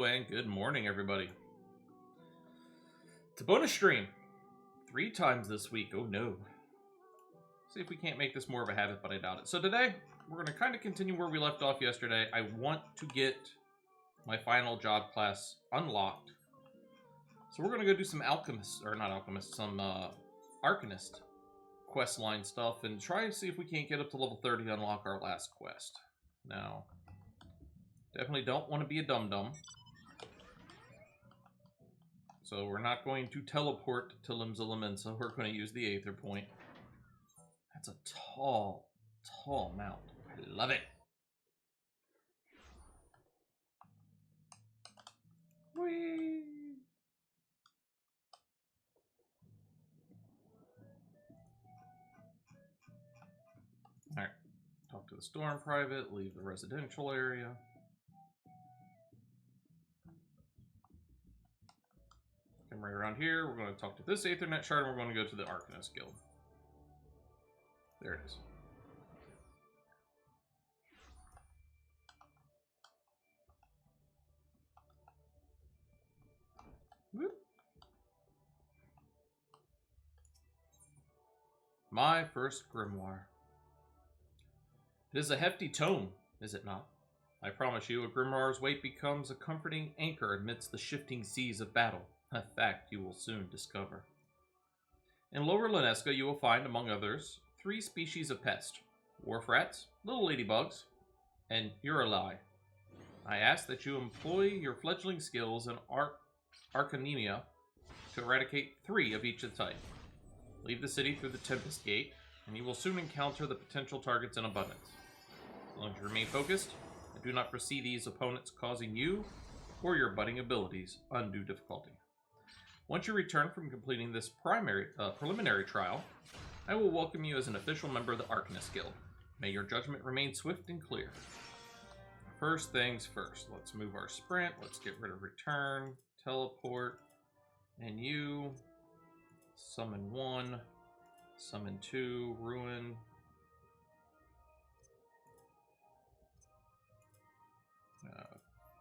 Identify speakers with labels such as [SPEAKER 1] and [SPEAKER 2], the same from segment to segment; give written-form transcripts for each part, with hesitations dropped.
[SPEAKER 1] Hello and good morning, everybody. It's a bonus stream. 3 times this week. Oh no. See if we can't make this more of a habit, but I doubt it. So today, we're going to kind of continue where we left off yesterday. I want to get my final job class unlocked. So we're going to go do some Alchemist, or not Alchemist, some Arcanist quest line stuff and try to see if we can't get up to level 30 to unlock our last quest. Now, definitely don't want to be a dum-dum. So we're not going to teleport to Limsa. We're going to use the Aether Point. That's a tall mount. I love it. Whee! Alright. Talk to the Storm Private, leave the residential area. Come right around here, we're going to talk to this Aethernet shard, and we're going to go to the Arcanist Guild. There it is. Whoop. My first grimoire. It is a hefty tome, is it not? I promise you, a grimoire's weight becomes a comforting anchor amidst the shifting seas of battle, a fact you will soon discover. In Lower Lineska, you will find, among others, 3 species of pest: wharf rats, little ladybugs, and Urali. I ask that you employ your fledgling skills in Arcanemia to eradicate 3 of each type. Leave the city through the Tempest Gate, and you will soon encounter the potential targets in abundance. As long as you remain focused, I do not foresee these opponents causing you or your budding abilities undue difficulty. Once you return from completing this preliminary trial, I will welcome you as an official member of the Arcanist Guild. May your judgment remain swift and clear. First things first, let's move our sprint, let's get rid of return, teleport, and you, summon 1, summon 2, ruin.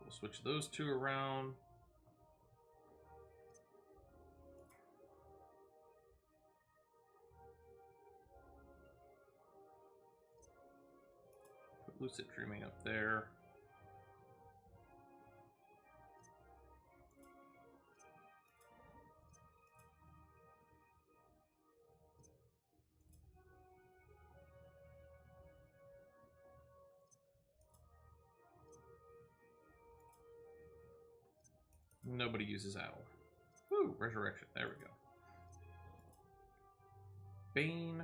[SPEAKER 1] We'll switch those 2 around. Put Lucid Dreaming up there. Nobody uses Owl. Woo, Resurrection. There we go. Bane.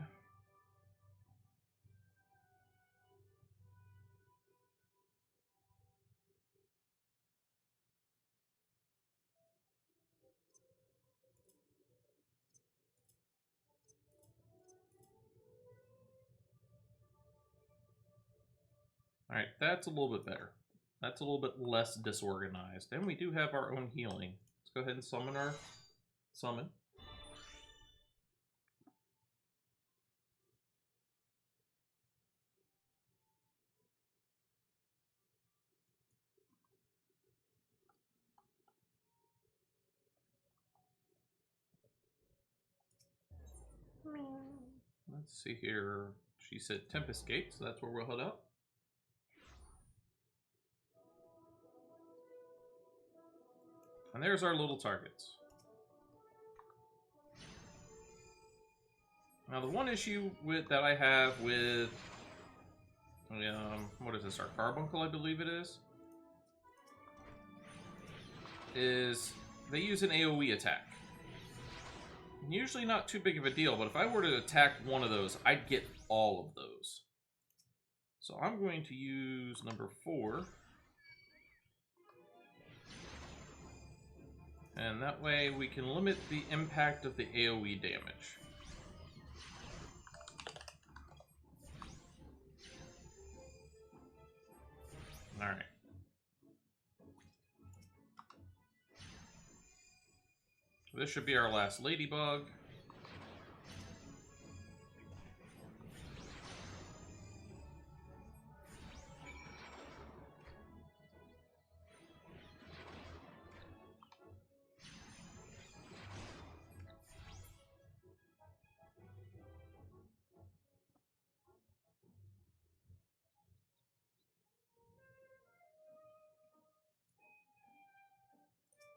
[SPEAKER 1] Alright, that's a little bit better. That's a little bit less disorganized. And we do have our own healing. Let's go ahead and summon our summon. Let's see here. She said Tempest Gate, so that's where we'll head up. And there's our little targets. Now the one issue that I have with what is this, our carbuncle, I believe it is they use an AoE attack. Usually not too big of a deal, but if I were to attack one of those, I'd get all of those. So I'm going to use number 4. And that way we can limit the impact of the AoE damage. Alright. This should be our last ladybug.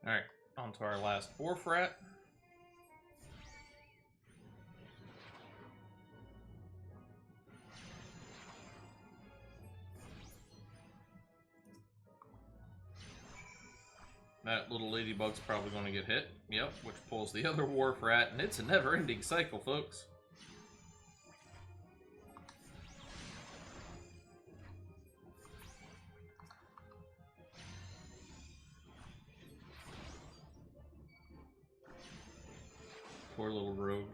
[SPEAKER 1] Alright, on to our last wharf rat. That little ladybug's probably going to get hit. Yep, which pulls the other wharf rat, and it's a never-ending cycle, folks. Poor little rogue.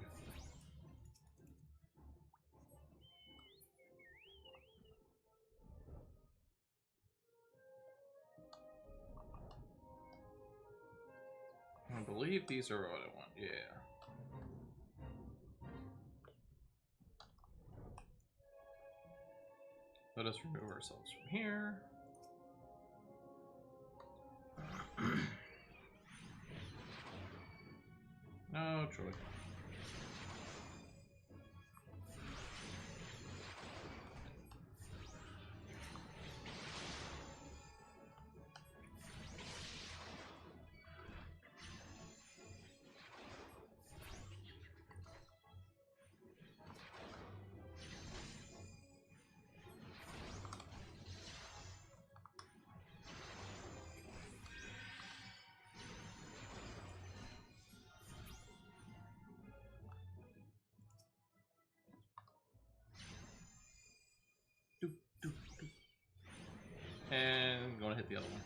[SPEAKER 1] I believe these are what I want, yeah. Let us remove ourselves from here. No choice. And I'm going to hit the other one.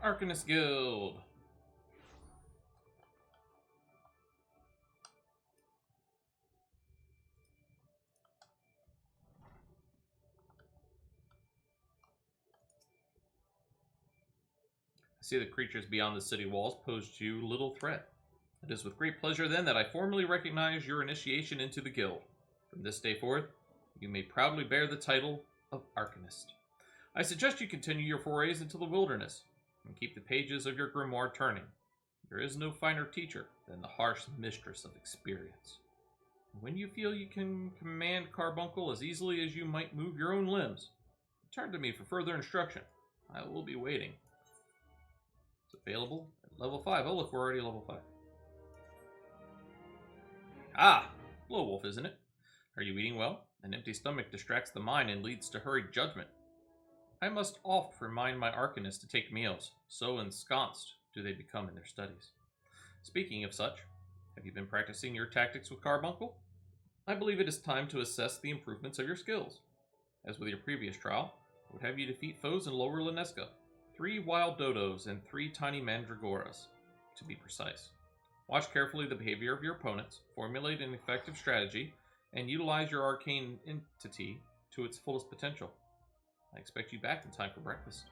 [SPEAKER 1] Arcanist Guild. I see the creatures beyond the city walls pose to you little threat. It is with great pleasure then that I formally recognize your initiation into the guild. From this day forth, you may proudly bear the title of Arcanist. I suggest you continue your forays into the wilderness and keep the pages of your grimoire turning. There is no finer teacher than the harsh mistress of experience. And when you feel you can command Carbuncle as easily as you might move your own limbs, turn to me for further instruction. I will be waiting. It's available at level 5. Oh, look, we're already level 5. Ah, Lil'Wolf, isn't it? Are you eating well? An empty stomach distracts the mind and leads to hurried judgment. I must oft remind my Arcanists to take meals, so ensconced do they become in their studies. Speaking of such, have you been practicing your tactics with Carbuncle? I believe it is time to assess the improvements of your skills. As with your previous trial, I would have you defeat foes in Lower Lineska, 3 wild dodos and 3 tiny mandragoras, to be precise. Watch carefully the behavior of your opponents, formulate an effective strategy, and utilize your arcane entity to its fullest potential. I expect you back in time for breakfast.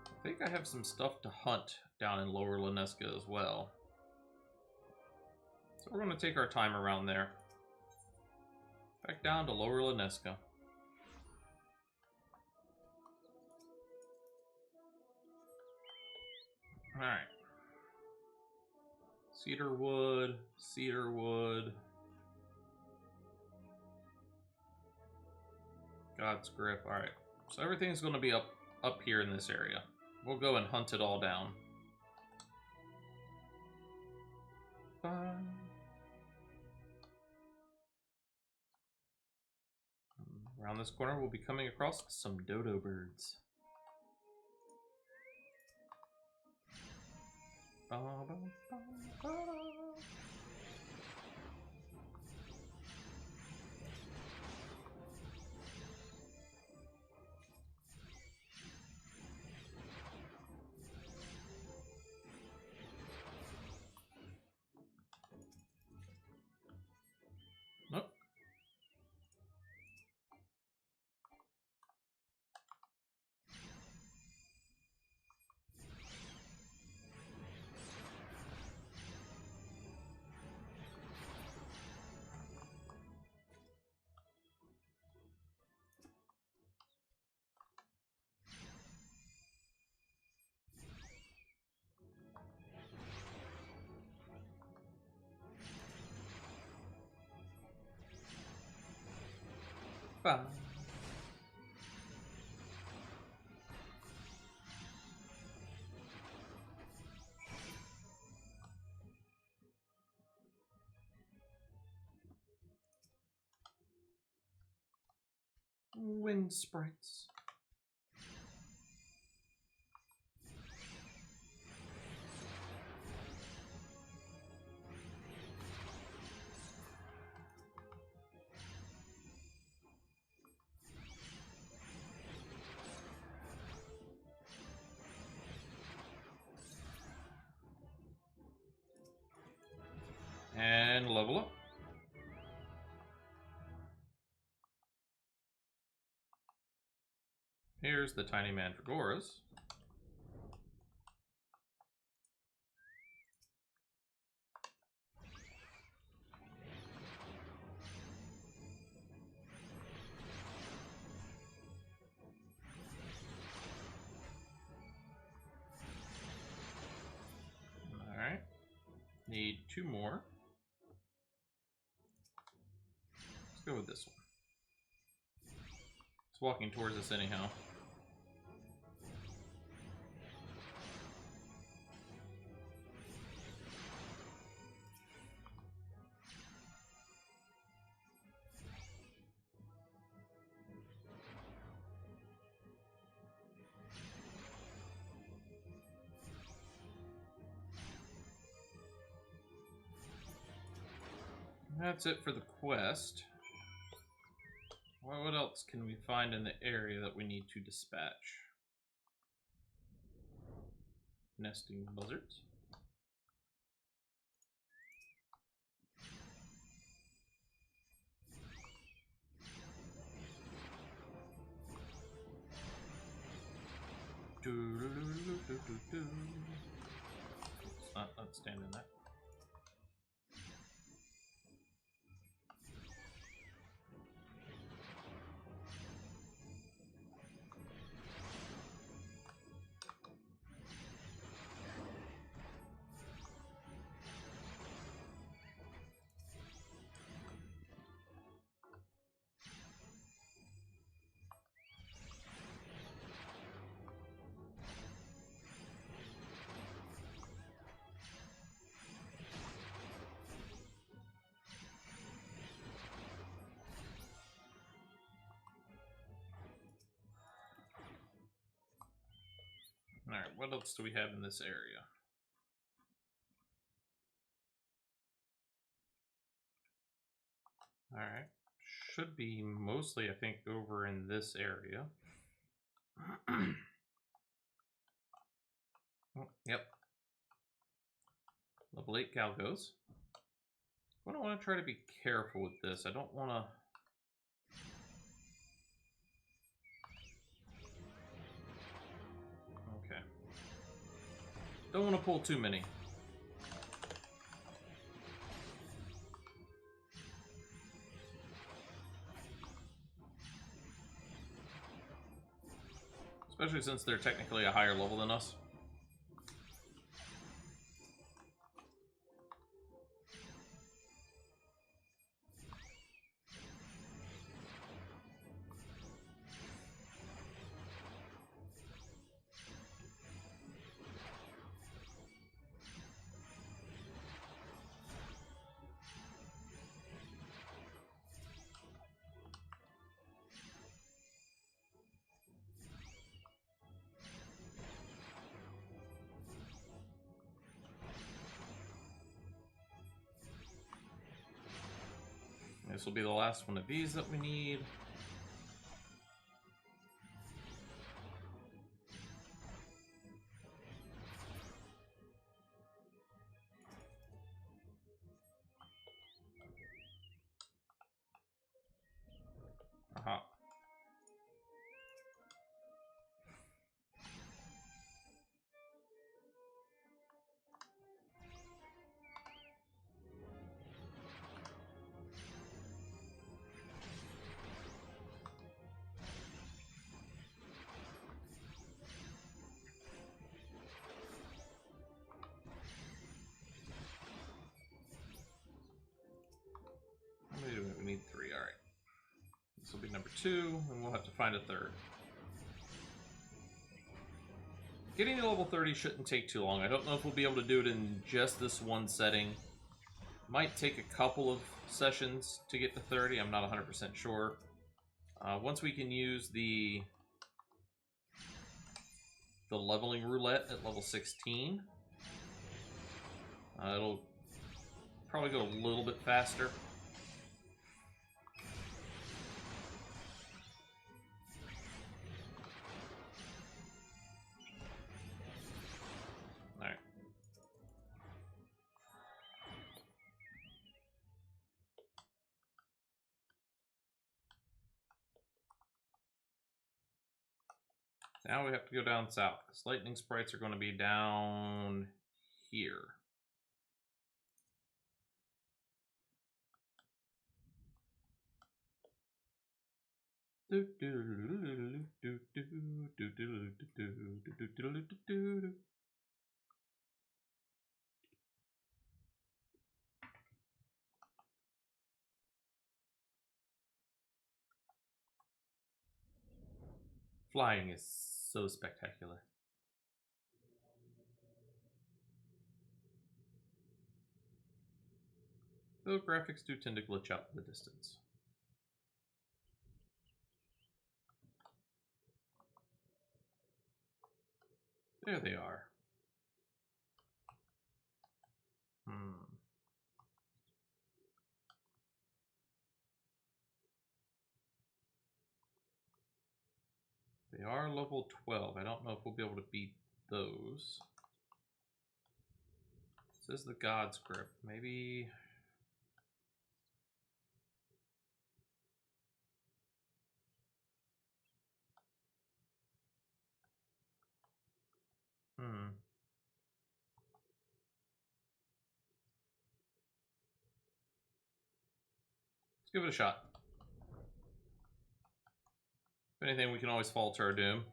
[SPEAKER 1] I think I have some stuff to hunt down in Lower Lineska as well. So we're going to take our time around there. Back down to Lower Lineska. Alright. Cedar wood, cedar wood. God's grip. Alright. So everything's going to be up here in this area. We'll go and hunt it all down. Bye. Around this corner, we'll be coming across some dodo birds. Nope. Bye. Wind sprites. And level up. Here's the tiny mandragoras. Alright. Need 2 more. Let's go with this one. It's walking towards us anyhow. That's it for the quest. What else can we find in the area that we need to dispatch? Nesting buzzards. Let's not stand in that. Alright, what else do we have in this area? Alright, should be mostly, I think, over in this area. Oh, yep. Level 8 Galgos. I don't want to try to be careful with this. I don't want to... Okay. Don't want to pull too many. Especially since they're technically a higher level than us. This will be the last one of these that we need. Aha. How many do we need? 3. All right. This will be number 2, and we'll have to find a 3rd. Getting to level 30 shouldn't take too long. I don't know if we'll be able to do it in just this one setting. Might take a couple of sessions to get to 30. I'm not 100% sure. Once we can use the leveling roulette at level 16, it'll probably go a little bit faster. Alright. Now we have to go down south, because lightning sprites are going to be down here. Flying is so spectacular. Though graphics do tend to glitch out in the distance. There they are. They are level 12. I don't know if we'll be able to beat those. This is the God's Grip. Maybe... Let's give it a shot. If anything, we can always fall to our doom.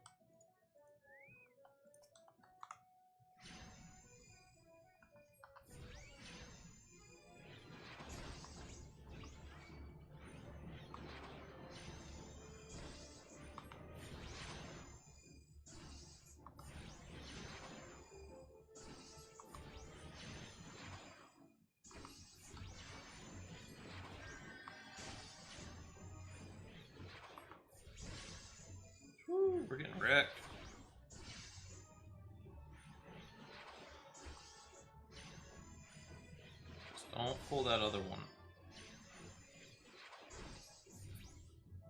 [SPEAKER 1] Woo, we're getting wrecked. Just don't pull that other one.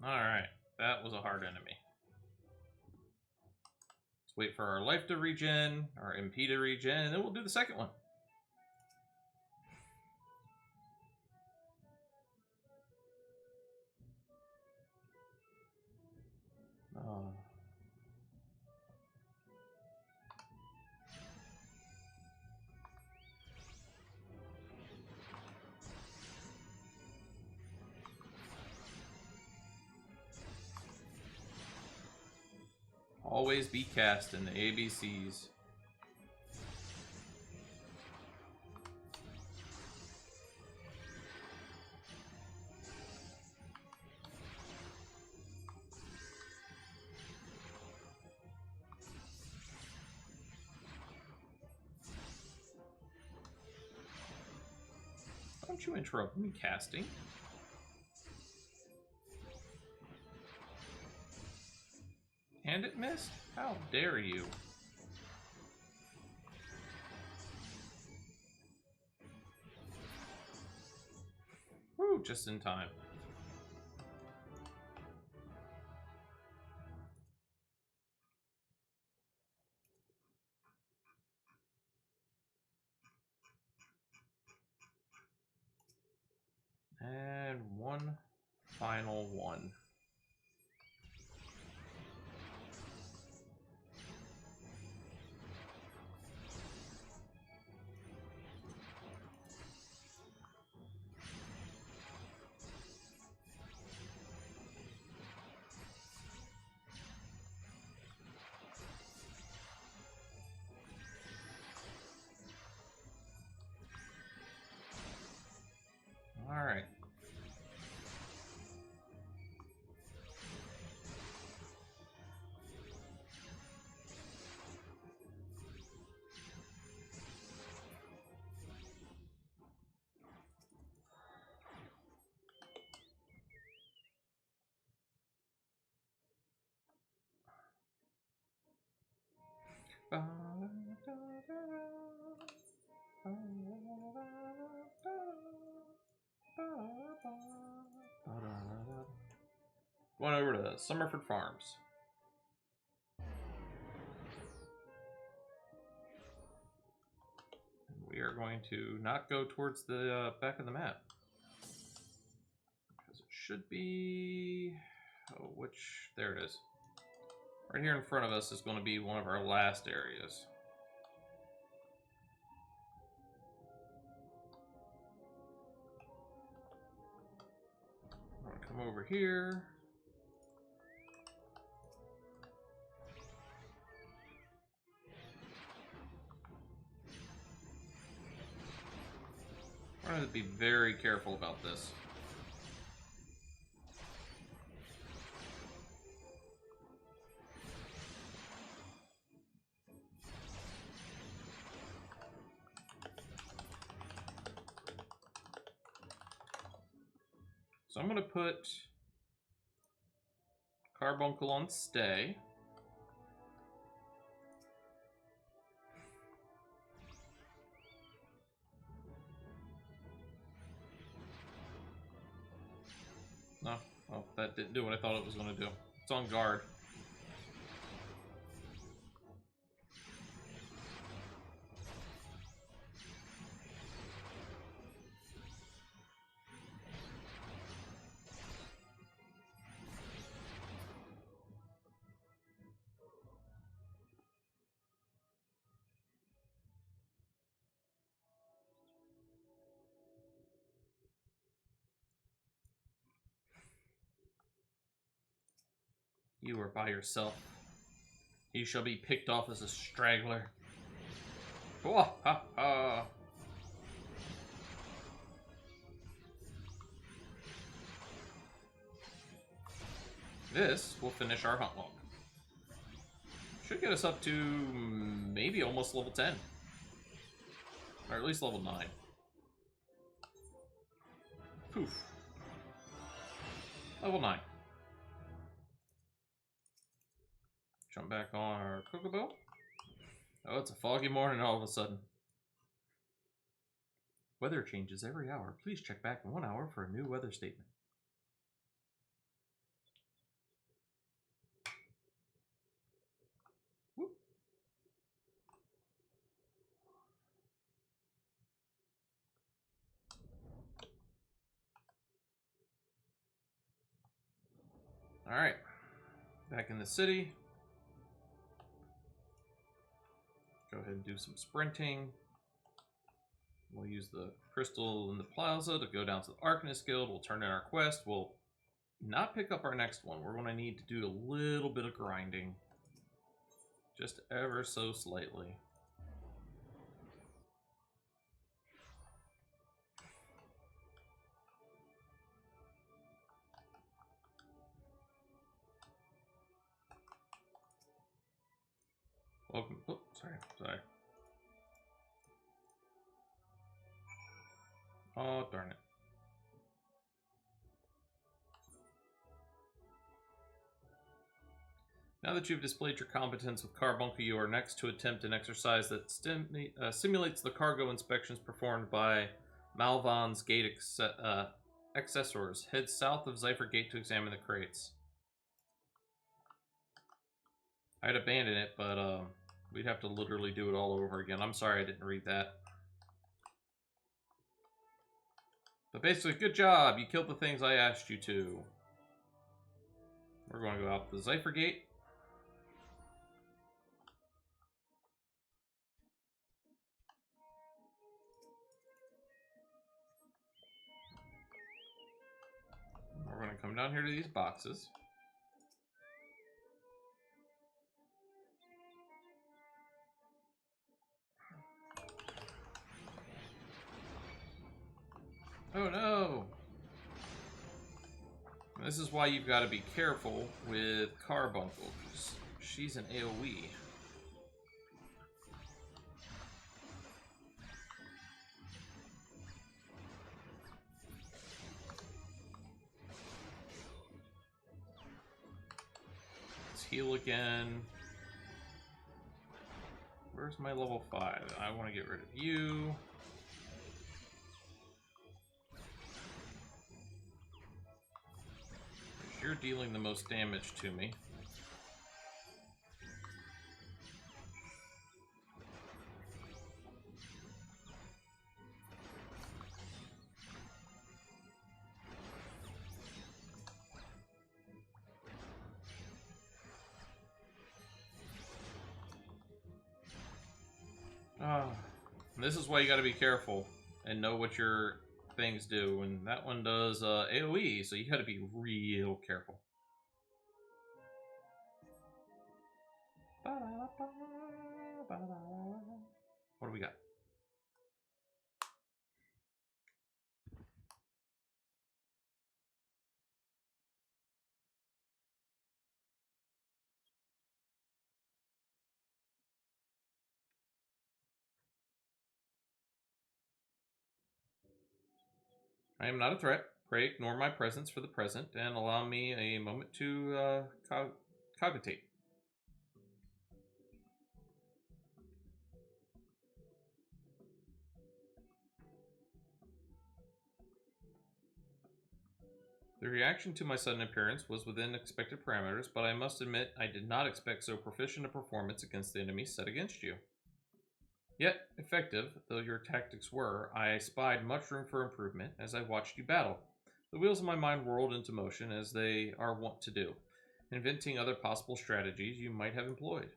[SPEAKER 1] Alright, that was a hard enemy. Let's wait for our life to regen, our MP to regen, and then we'll do the second one. Oh. Always be cast in the ABCs. Don't you interrupt me casting. And it missed? How dare you? Whew. Whew, just in time. And one final one. All right. Going over to Summerford Farms. We are going to not go towards the back of the map. Because it should be... Oh, which... There it is. Right here in front of us is going to be one of our last areas. I'm going to come over here. I'm going to be very careful about this. So I'm going to put Carbuncle on stay. No, well, that didn't do what I thought it was going to do. It's on guard. You are by yourself. You shall be picked off as a straggler. Oh, ha, ha. This will finish our hunt log. Should get us up to maybe almost level 10. Or at least level 9. Poof. Level 9. Jump back on our Chocobo. Oh, it's a foggy morning all of a sudden. Weather changes every hour. Please check back in 1 hour for a new weather statement. Whoop. All right, back in the city. Go ahead and do some sprinting. We'll use the crystal in the plaza to go down to the Arcanist Guild. We'll turn in our quest. We'll not pick up our next one. We're going to need to do a little bit of grinding. Just ever so slightly. Welcome. Oh, sorry. Oh, darn it. Now that you've displayed your competence with Carbuncle, you are next to attempt an exercise that simulates the cargo inspections performed by Malvan's gate accessors. Head south of Zephyr Gate to examine the crates. I'd abandon it, but we'd have to literally do it all over again. I'm sorry I didn't read that. But basically, good job. You killed the things I asked you to. We're going to go out the Zephyr Gate. We're going to come down here to these boxes. Oh no! This is why you've got to be careful with Carbuncle, because she's an AoE. Let's heal again. Where's my level 5? I want to get rid of you. You're dealing the most damage to me. This is why you gotta be careful and know what your things do. And that one does AoE, so you gotta be real careful. What do we got? I am not a threat. Pray ignore my presence for the present and allow me a moment to cogitate. The reaction to my sudden appearance was within expected parameters, but I must admit I did not expect so proficient a performance against the enemy set against you. Yet, effective though your tactics were, I spied much room for improvement as I watched you battle. The wheels of my mind whirled into motion as they are wont to do, inventing other possible strategies you might have employed.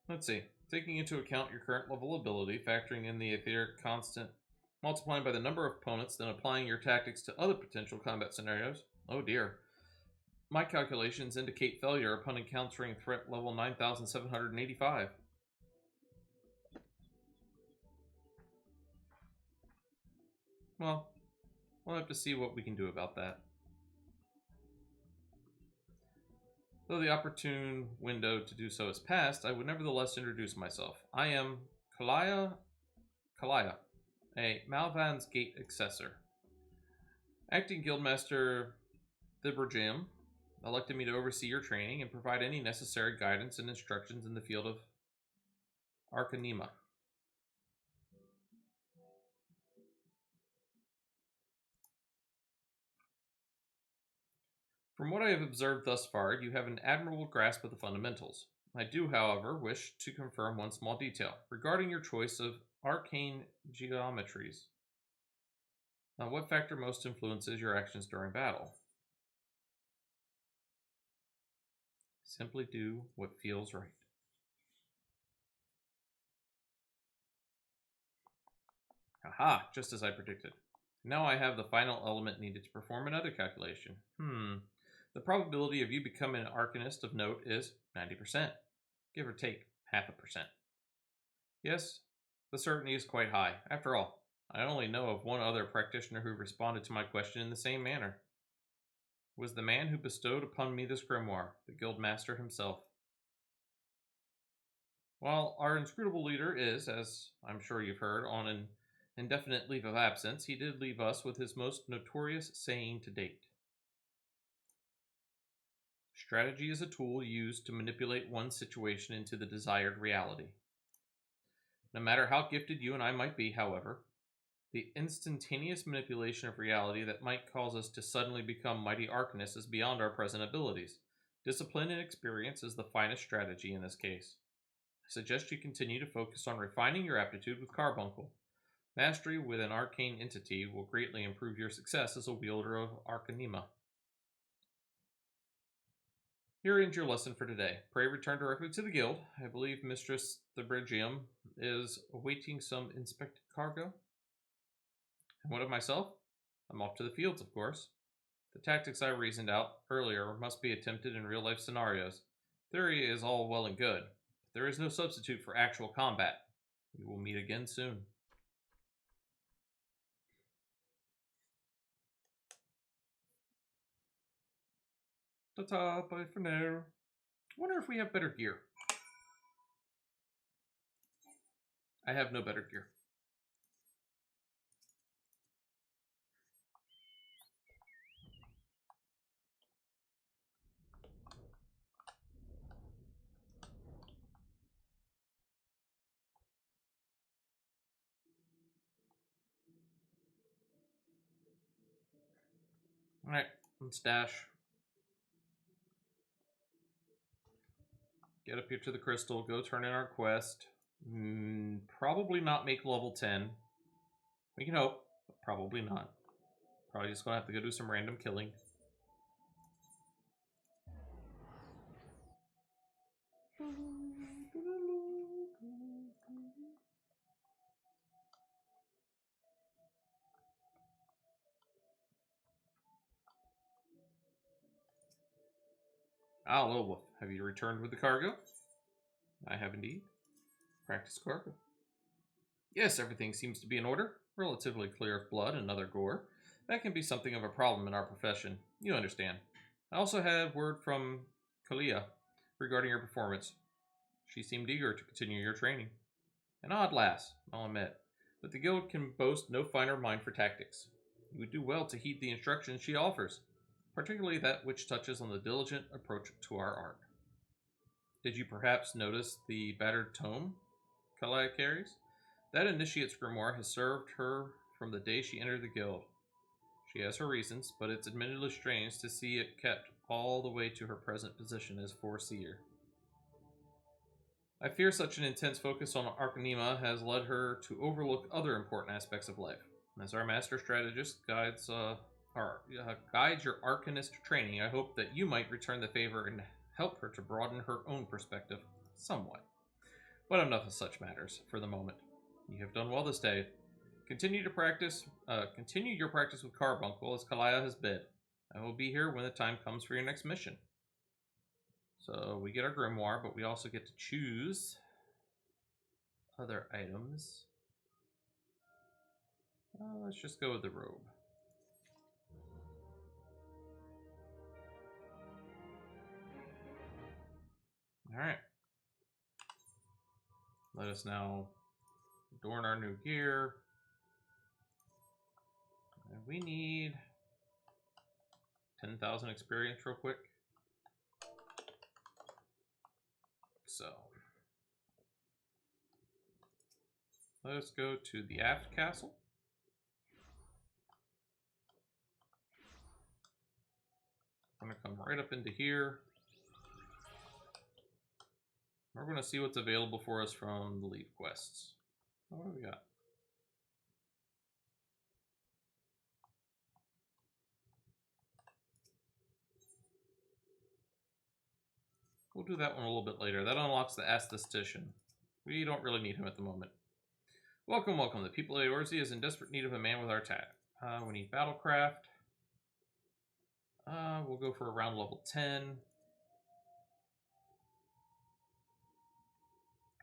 [SPEAKER 1] Let's see. Taking into account your current level ability, factoring in the etheric constant, multiplying by the number of opponents, then applying your tactics to other potential combat scenarios. Oh dear. My calculations indicate failure upon encountering threat level 9,785. Well, we'll have to see what we can do about that. Though the opportune window to do so has passed, I would nevertheless introduce myself. I am Kalaya, a Malvan's Gate Accessor. Acting Guildmaster Thiberjam elected me to oversee your training and provide any necessary guidance and instructions in the field of Arcanima. From what I have observed thus far, you have an admirable grasp of the fundamentals. I do, however, wish to confirm one small detail regarding your choice of arcane geometries. What factor most influences your actions during battle? Simply do what feels right. Aha, just as I predicted. Now I have the final element needed to perform another calculation. The probability of you becoming an Arcanist of note is 90%, give or take half a percent. Yes, the certainty is quite high. After all, I only know of one other practitioner who responded to my question in the same manner. It was the man who bestowed upon me this grimoire, the Guildmaster himself. While our inscrutable leader is, as I'm sure you've heard, on an indefinite leave of absence, he did leave us with his most notorious saying to date. Strategy is a tool used to manipulate one situation into the desired reality. No matter how gifted you and I might be, however, the instantaneous manipulation of reality that might cause us to suddenly become mighty Arcanists is beyond our present abilities. Discipline and experience is the finest strategy in this case. I suggest you continue to focus on refining your aptitude with Carbuncle. Mastery with an arcane entity will greatly improve your success as a wielder of Arcanima. Here ends your lesson for today. Pray return directly to the guild. I believe Mistress Thebrigium is awaiting some inspected cargo. And what of myself? I'm off to the fields, of course. The tactics I reasoned out earlier must be attempted in real-life scenarios. Theory is all well and good, but there is no substitute for actual combat. We will meet again soon. Ta-ta, bye for now. I wonder if we have better gear. I have no better gear. Alright, let's dash. Get up here to the crystal, go turn in our quest. Probably not make level 10. We can hope, but probably not. Probably just gonna have to go do some random killing. Ah, Lil'Wolf, have you returned with the cargo? I have indeed. Practice cargo. Yes, everything seems to be in order. Relatively clear of blood and other gore. That can be something of a problem in our profession. You understand. I also had word from Kalia regarding your performance. She seemed eager to continue your training. An odd lass, I'll admit, but the guild can boast no finer mind for tactics. You would do well to heed the instructions she offers, particularly that which touches on the diligent approach to our art. Did you perhaps notice the battered tome Kalia carries? That initiate's grimoire has served her from the day she entered the guild. She has her reasons, but it's admittedly strange to see it kept all the way to her present position as Foreseer. I fear such an intense focus on Arcanima has led her to overlook other important aspects of life. As our master strategist guides your Arcanist training, I hope that you might return the favor and help her to broaden her own perspective somewhat. But enough of such matters for the moment. You have done well this day. Continue your practice with Carbuncle as Kalia has bid. I will be here when the time comes for your next mission. So we get our grimoire, but we also get to choose other items. Let's just go with the robe. Alright. Let us now adorn our new gear. And we need 10,000 experience real quick. So let us go to the aft castle. I'm going to come right up into here. We're going to see what's available for us from the leave quests. What do we got? We'll do that one a little bit later. That unlocks the Aesthetician. We don't really need him at the moment. Welcome, welcome. The people of Eorzea is in desperate need of a man with our tag. We need Battlecraft. We'll go for around level 10.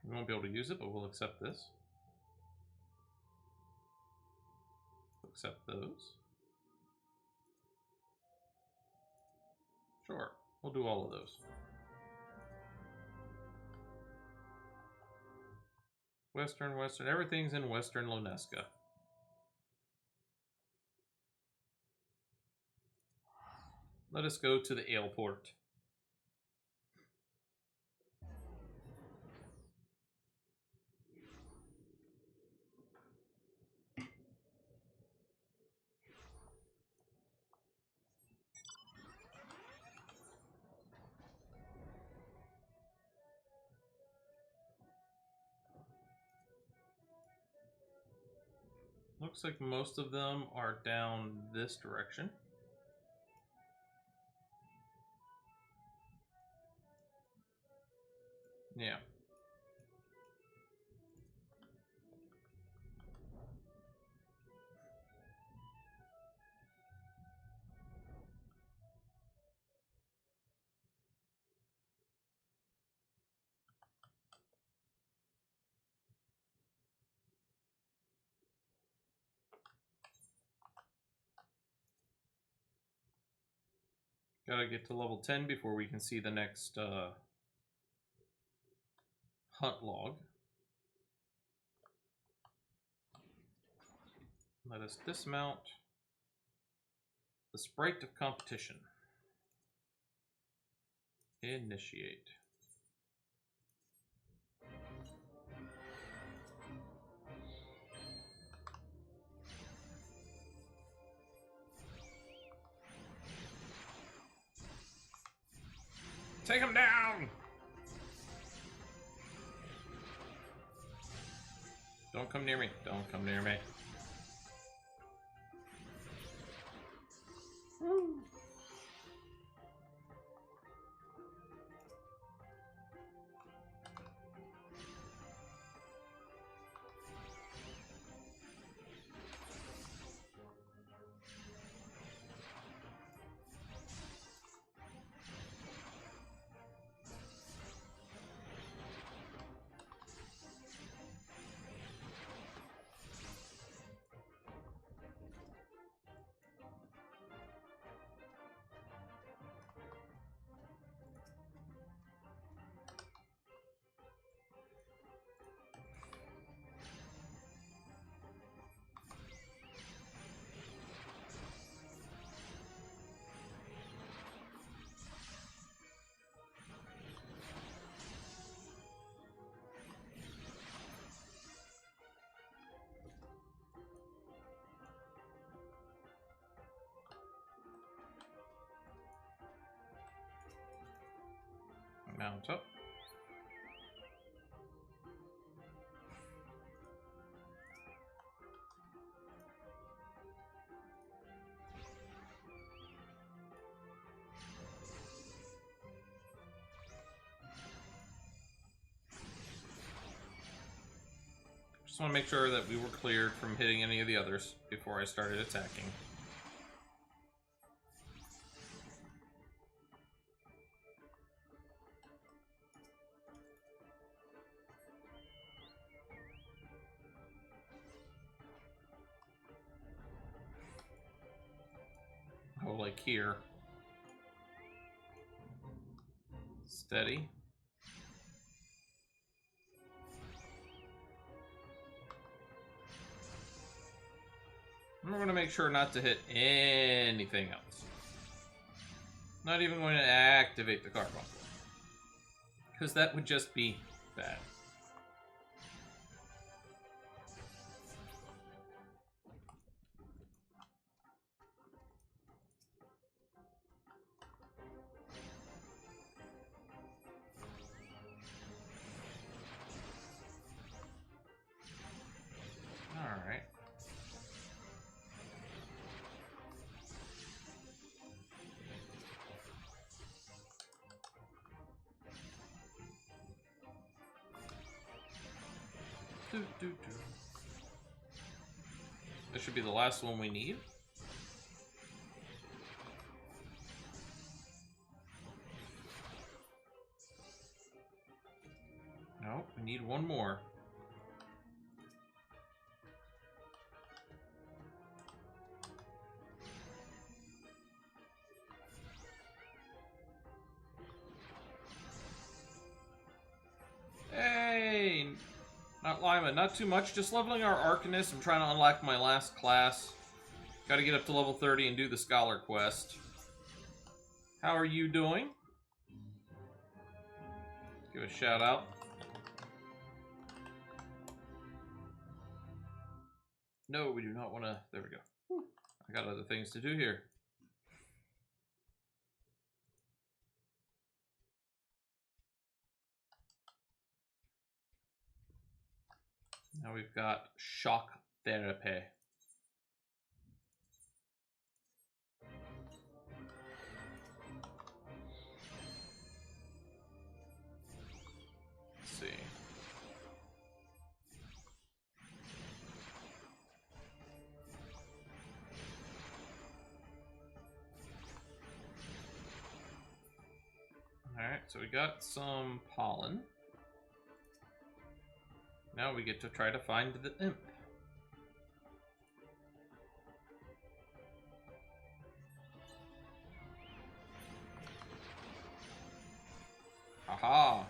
[SPEAKER 1] We won't be able to use it, but we'll accept this. We'll accept those. Sure, we'll do all of those. Western, everything's in Western Lonesca. Let us go to the Aleport. Looks like most of them are down this direction. Yeah. Gotta get to level 10 before we can see the next hunt log. Let us dismount the Sprite of Competition. Initiate. Take him down! Don't come near me. Don't come near me. Woo. Mount up. Just want to make sure that we were cleared from hitting any of the others before I started attacking. Oh, like here. Steady. I'm going to make sure not to hit anything else. Not even going to activate the carbuncle. Because that would just be bad. Alright. This should be the last one we need. No, we need one more. Hey! Not Lima, not too much. Just leveling our Arcanist. I'm trying to unlock my last class. Gotta get up to level 30 and do the Scholar quest. How are you doing? Give a shout out. No, we do not want to... There we go. Whew. I got other things to do here. Now we've got shock therapy. so we got some pollen. Now we get to try to find the imp. Aha!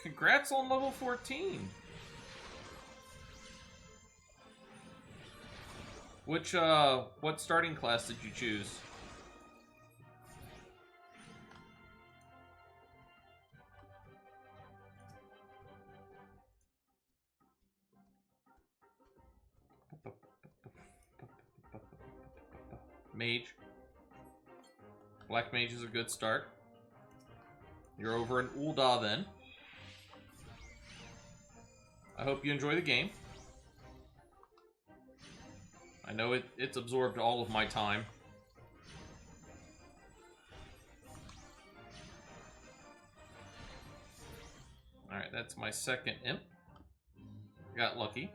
[SPEAKER 1] Congrats on level 14! What starting class did you choose? Mage. Black Mage is a good start. You're over in Ul'dah then. I hope you enjoy the game. I know it's absorbed all of my time. Alright, that's my second imp. Got lucky.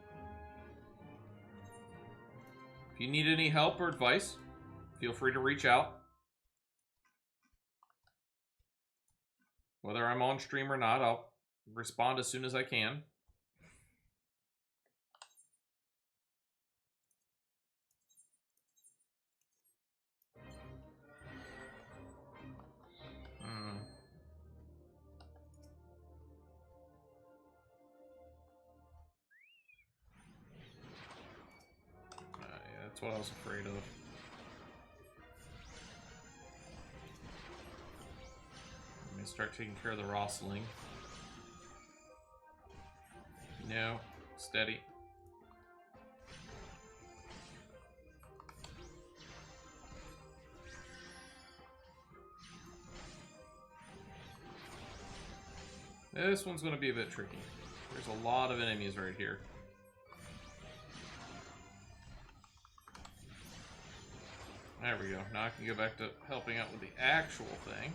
[SPEAKER 1] If you need any help or advice, feel free to reach out. Whether I'm on stream or not, I'll respond as soon as I can. Yeah, that's what I was afraid of. Let me start taking care of the Rostling. No, steady. This one's going to be a bit tricky. There's a lot of enemies right here. There we go. Now I can go back to helping out with the actual thing.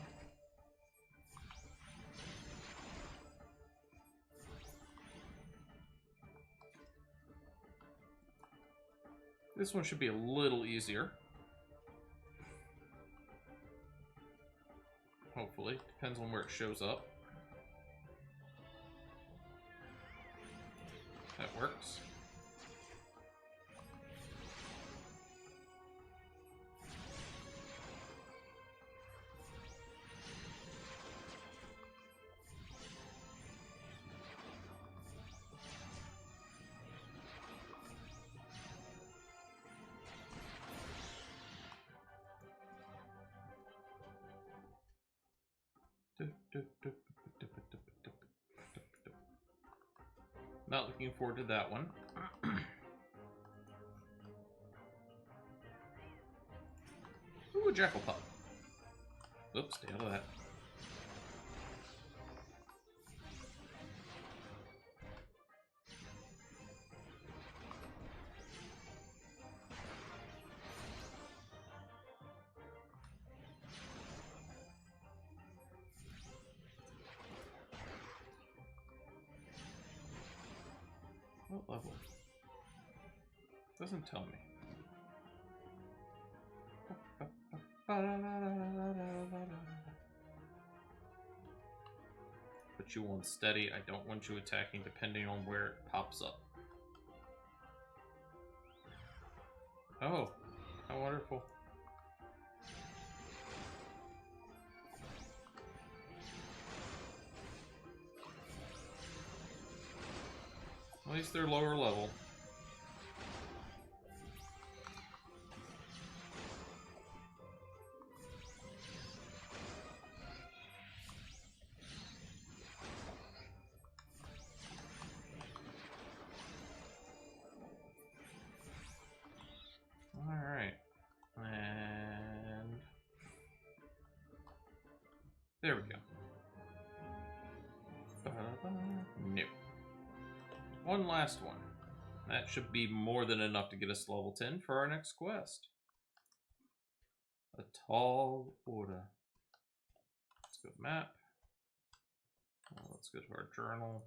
[SPEAKER 1] This one should be a little easier. Hopefully. Depends on where it shows up. That works. Not looking forward to that one. Ooh, a jackal pup. Oops, stay out of that. What level? Doesn't tell me. Put you on steady. I don't want you attacking depending on where it pops up. Oh, how wonderful. At least they're lower level. Alright. And there we go. No. One last one. That should be more than enough to get us to level 10 for our next quest. A tall order. Let's go map. Let's go to our journal.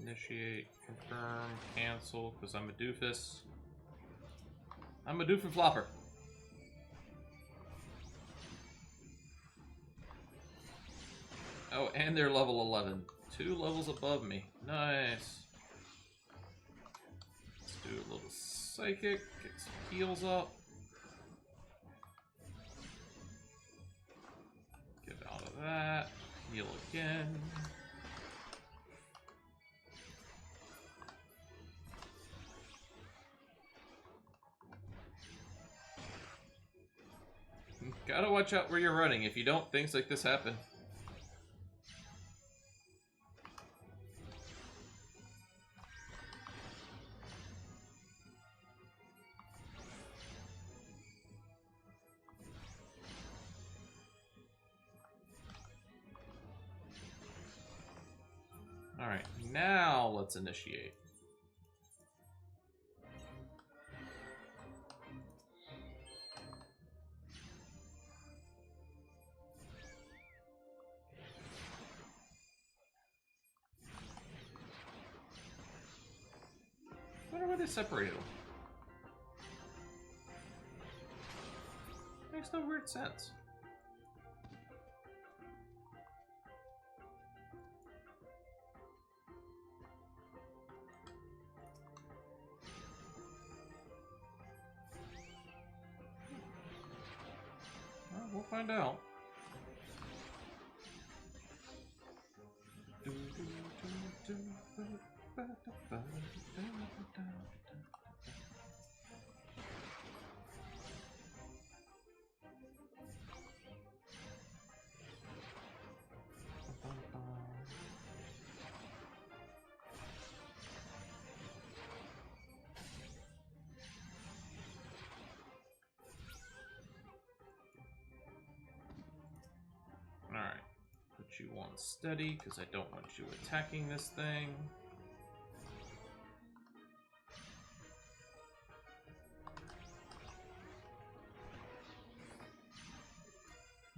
[SPEAKER 1] Initiate, confirm, cancel, because I'm a doofus. I'm a doofy flopper. Oh, and they're level 11. 2 levels above me. Nice. Let's do a little psychic. Get some heals up. Get out of that. Heal again. Gotta watch out where you're running. If you don't, things like this happen. Alright, now let's initiate. I wonder why they separated them. Makes no weird sense. Well, we'll find out. Alright, put you on steady, because I don't want you attacking this thing.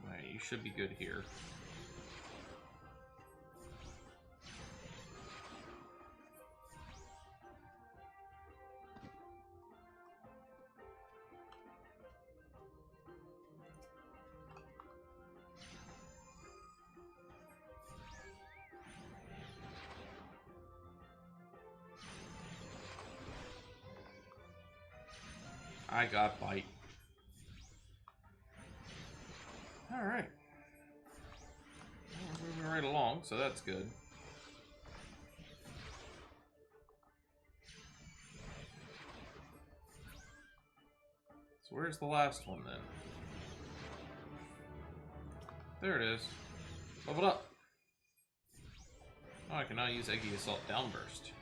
[SPEAKER 1] Alright, you should be good here. I got bite. Alright. Well, we're moving right along, so that's good. So where's the last one then? There it is. Leveled up. Oh, I can now use Eggy Assault Downburst.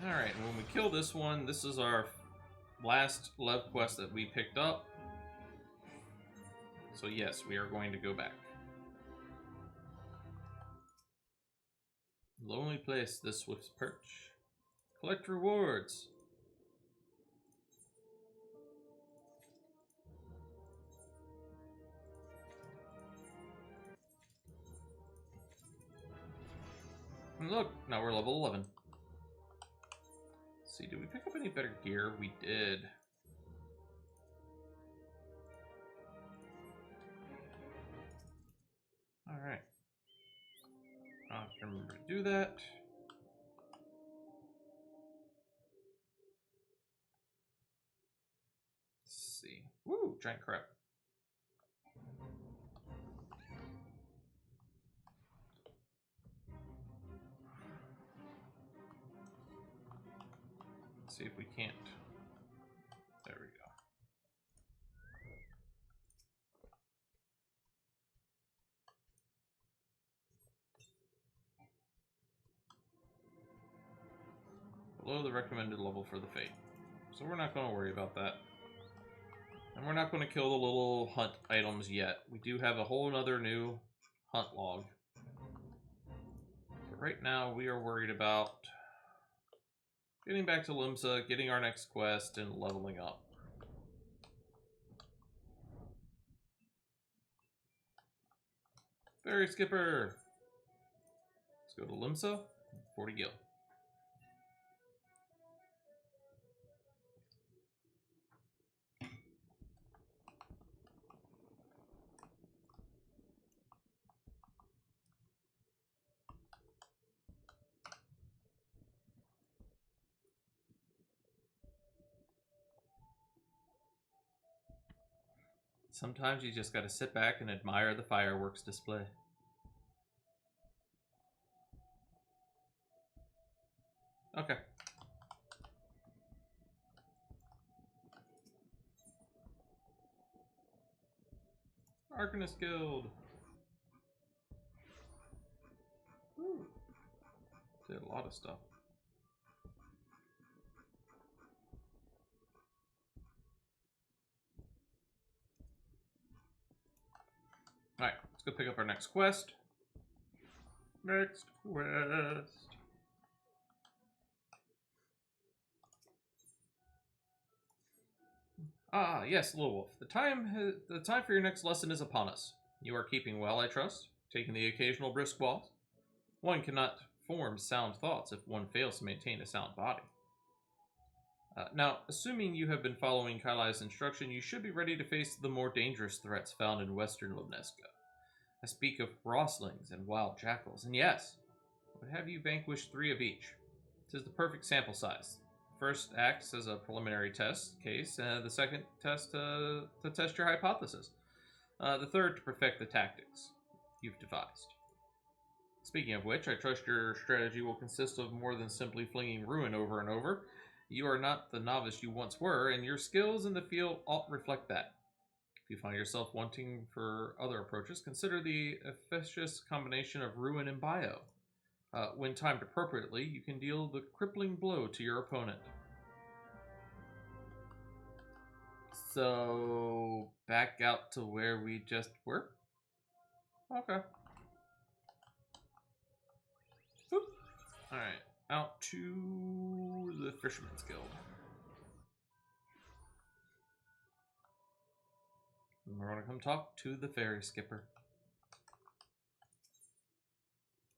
[SPEAKER 1] Alright, when we kill this one, this is our last Lev quest that we picked up. So yes, we are going to go back. Lonely place, this Swift's perch. Collect rewards. And look, now we're level 11. Let's see, did we pick up any better gear? We did. Alright. I have to remember to do that. Let's see. Woo! Giant crap. Let's see if we can't. There we go. Below the recommended level for the Fate. So we're not going to worry about that. And we're not going to kill the little hunt items yet. We do have a whole other new hunt log. But right now we are worried about getting back to Limsa, getting our next quest, and leveling up. Ferry Skipper. Let's go to Limsa. 40 gil. Sometimes you just gotta sit back and admire the fireworks display. Okay. Arcanist Guild. Ooh. Did a lot of stuff. Alright, let's go pick up our next quest. Next quest. Ah, yes, Lil'Wolf. The time for your next lesson is upon us. You are keeping well, I trust, taking the occasional brisk walk. One cannot form sound thoughts if one fails to maintain a sound body. Now, assuming you have been following Kailai's instruction, you should be ready to face the more dangerous threats found in western Lobneska. I speak of rostlings and wild jackals, and yes, I would have you vanquish 3 of each. It is the perfect sample size. First acts as a preliminary test case, the second test to test your hypothesis, the third to perfect the tactics you've devised. Speaking of which, I trust your strategy will consist of more than simply flinging ruin over and over. You are not the novice you once were, and your skills in the field ought reflect that. If you find yourself wanting for other approaches, consider the efficacious combination of ruin and bio. When timed appropriately, you can deal the crippling blow to your opponent. So, back out to where we just were? Okay. Alright, out to the Fisherman's Guild. And we're gonna come talk to the ferry skipper.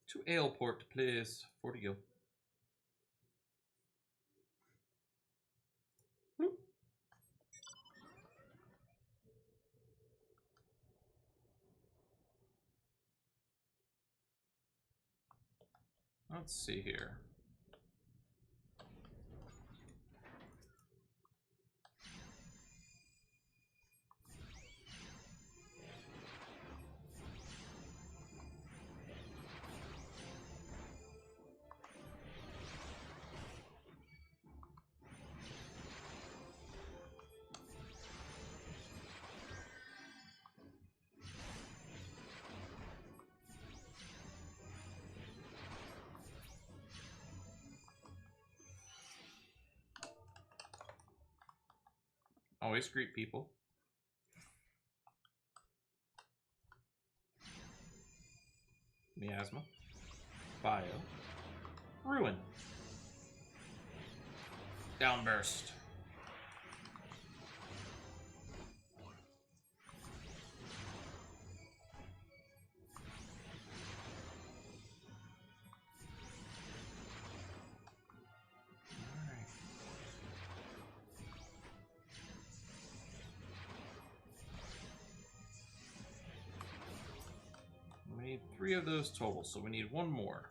[SPEAKER 1] To Aleport, please. 40 gil. Let's see here. Always greet people. Miasma. Bio. Ruin. Downburst. We need 3 of those total, so we need 1 more.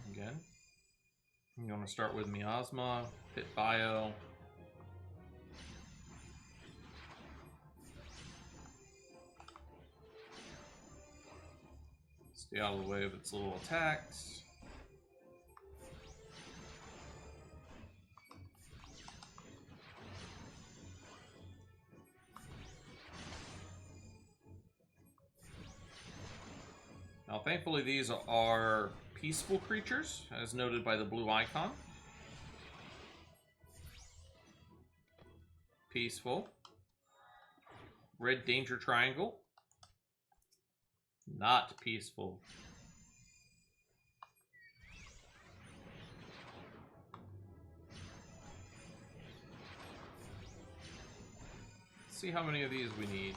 [SPEAKER 1] Again. You want to start with Miasma, hit Bio. Stay out of the way of its little attacks. Now, thankfully, these are peaceful creatures, as noted by the blue icon. Peaceful. Red danger triangle. Not peaceful. Let's see how many of these we need.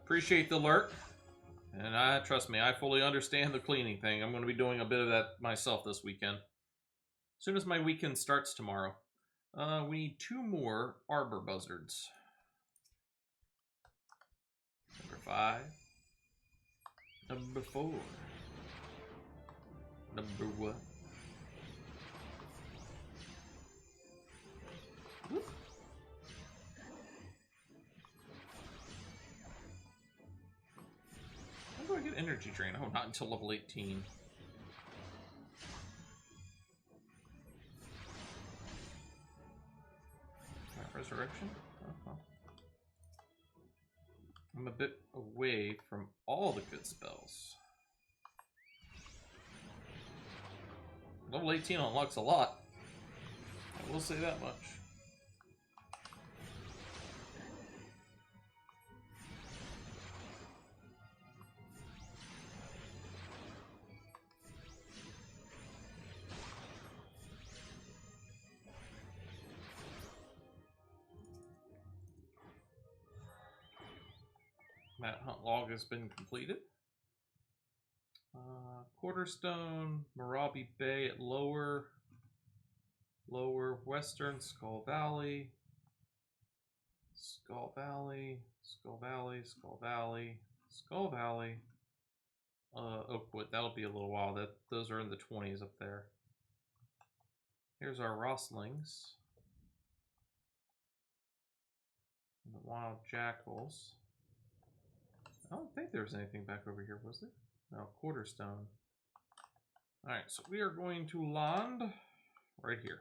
[SPEAKER 1] Appreciate the lurk. And trust me, I fully understand the cleaning thing. I'm going to be doing a bit of that myself this weekend. As soon as my weekend starts tomorrow. We need 2 more arbor buzzards. Number 5. Number 4. Number 1. Whoop. How do I get energy drain? Oh, not until level 18. Resurrection? Uh-huh. I'm a bit away from all the good spells. Level 18 unlocks a lot. I will say that much. That hunt log has been completed. Quarterstone, Morabi Bay at lower western, Skull Valley, Skull Valley, Skull Valley, Skull Valley, Skull Valley. Oakwood, that'll be a little while. Those are in the 20s up there. Here's our Roslings. And the Wild Jackals. I don't think there was anything back over here, was there? No, Quarterstone. Alright, so we are going to land right here.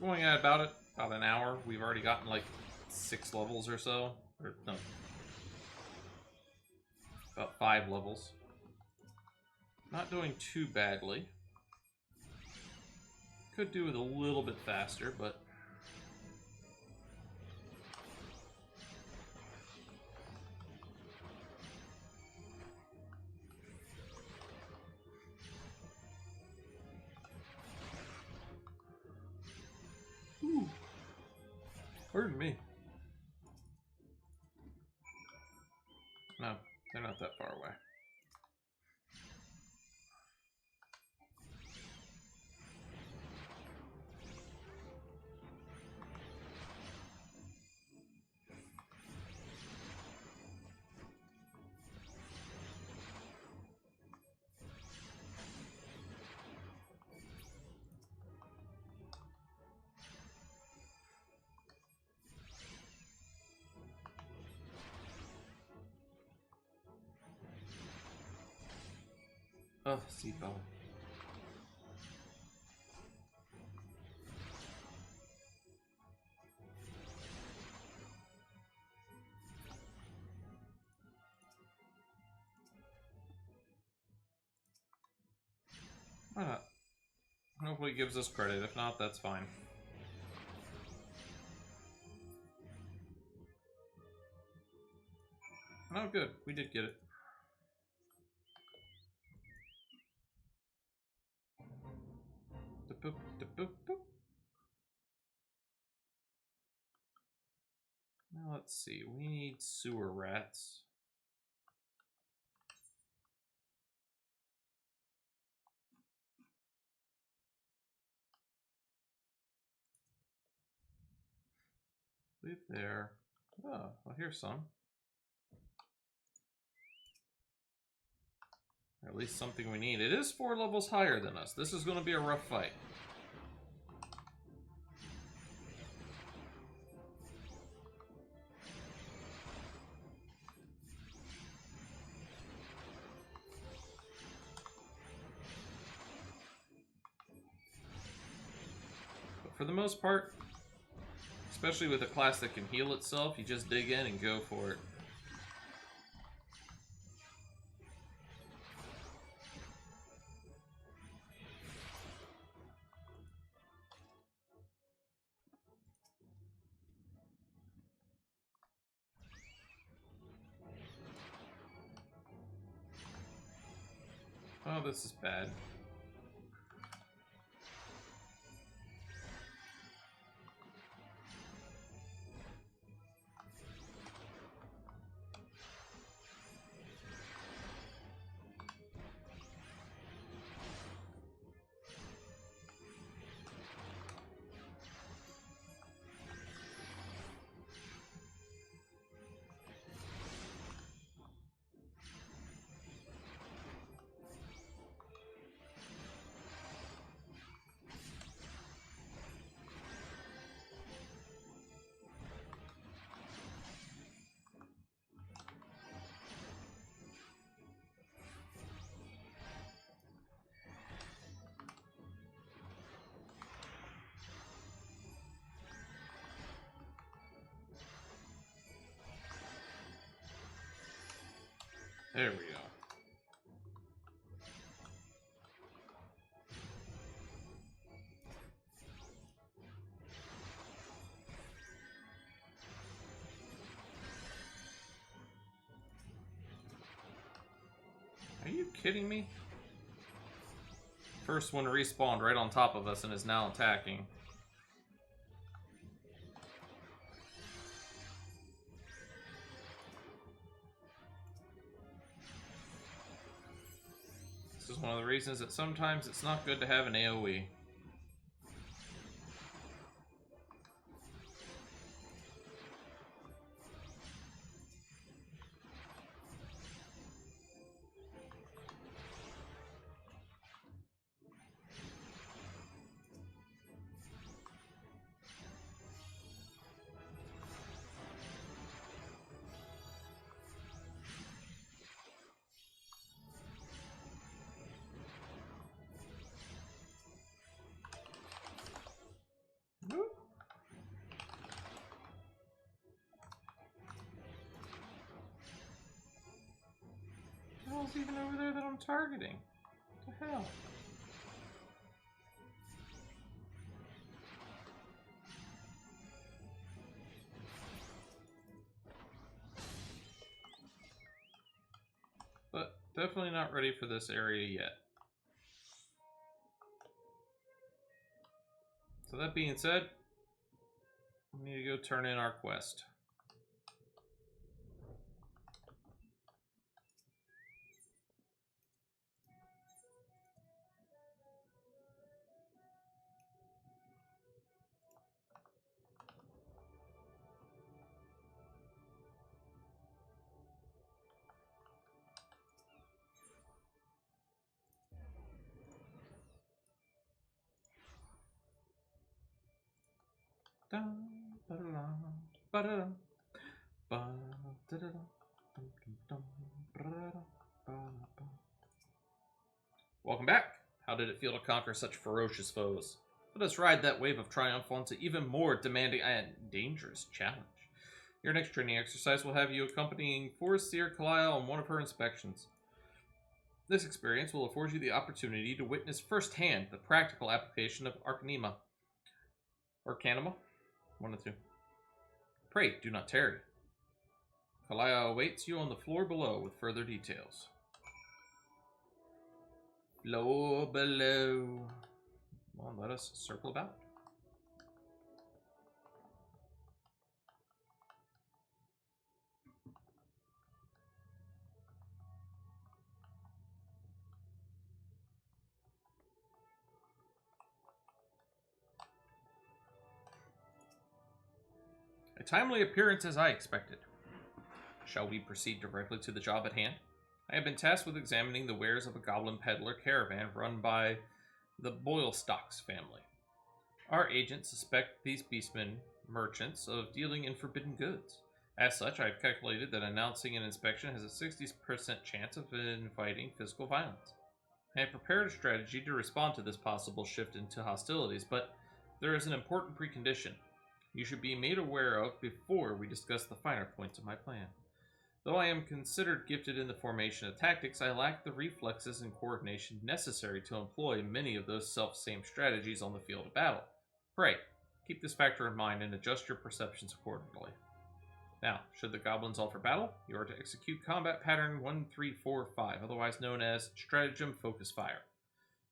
[SPEAKER 1] Going at about an hour. We've already gotten like 6 levels or so. Or no. About 5 levels. Not doing too badly. Could do it a little bit faster, but pardon me. No, they're not that far away. Oh, seatbelt. Why not? Hopefully it gives us credit. If not, that's fine. Oh, good. We did get it. Now let's see. We need sewer rats. Leave there. Oh, well, here's some. Or at least something we need. It is 4 levels higher than us. This is going to be a rough fight. for the most part, especially with a class that can heal itself, you just dig in and go for it. Oh, this is bad. There we go. Are you kidding me? First one respawned right on top of us and is now attacking. This is one of the reasons that sometimes it's not good to have an AoE. What the hell's even over there that I'm targeting? What the hell? But definitely not ready for this area yet. So that being said, we need to go turn in our quest. Welcome back. How did it feel to conquer such ferocious foes? Let us ride that wave of triumph onto even more demanding and dangerous challenge. Your next training exercise will have you accompanying Forest Seer Kalile on one of her inspections. This experience will afford you the opportunity to witness firsthand the practical application of Arcanima. Arcanima? One of the two. Pray, do not tarry. Kalile awaits you on the floor below with further details. Floor below. Well, let us circle about. A timely appearance as I expected. Shall we proceed directly to the job at hand? I have been tasked with examining the wares of a goblin peddler caravan run by the Boylestocks family. Our agents suspect these beastmen merchants of dealing in forbidden goods. As such, I have calculated that announcing an inspection has a 60% chance of inviting physical violence. I have prepared a strategy to respond to this possible shift into hostilities, but There is an important precondition you should be made aware of before we discuss the finer points of my plan. Though I am considered gifted in the formation of tactics, I lack the reflexes and coordination necessary to employ many of those self-same strategies on the field of battle. Pray, keep this factor in mind and adjust your perceptions accordingly. Now, should the goblins offer battle, you are to execute combat pattern 1345, otherwise known as Stratagem Focus Fire.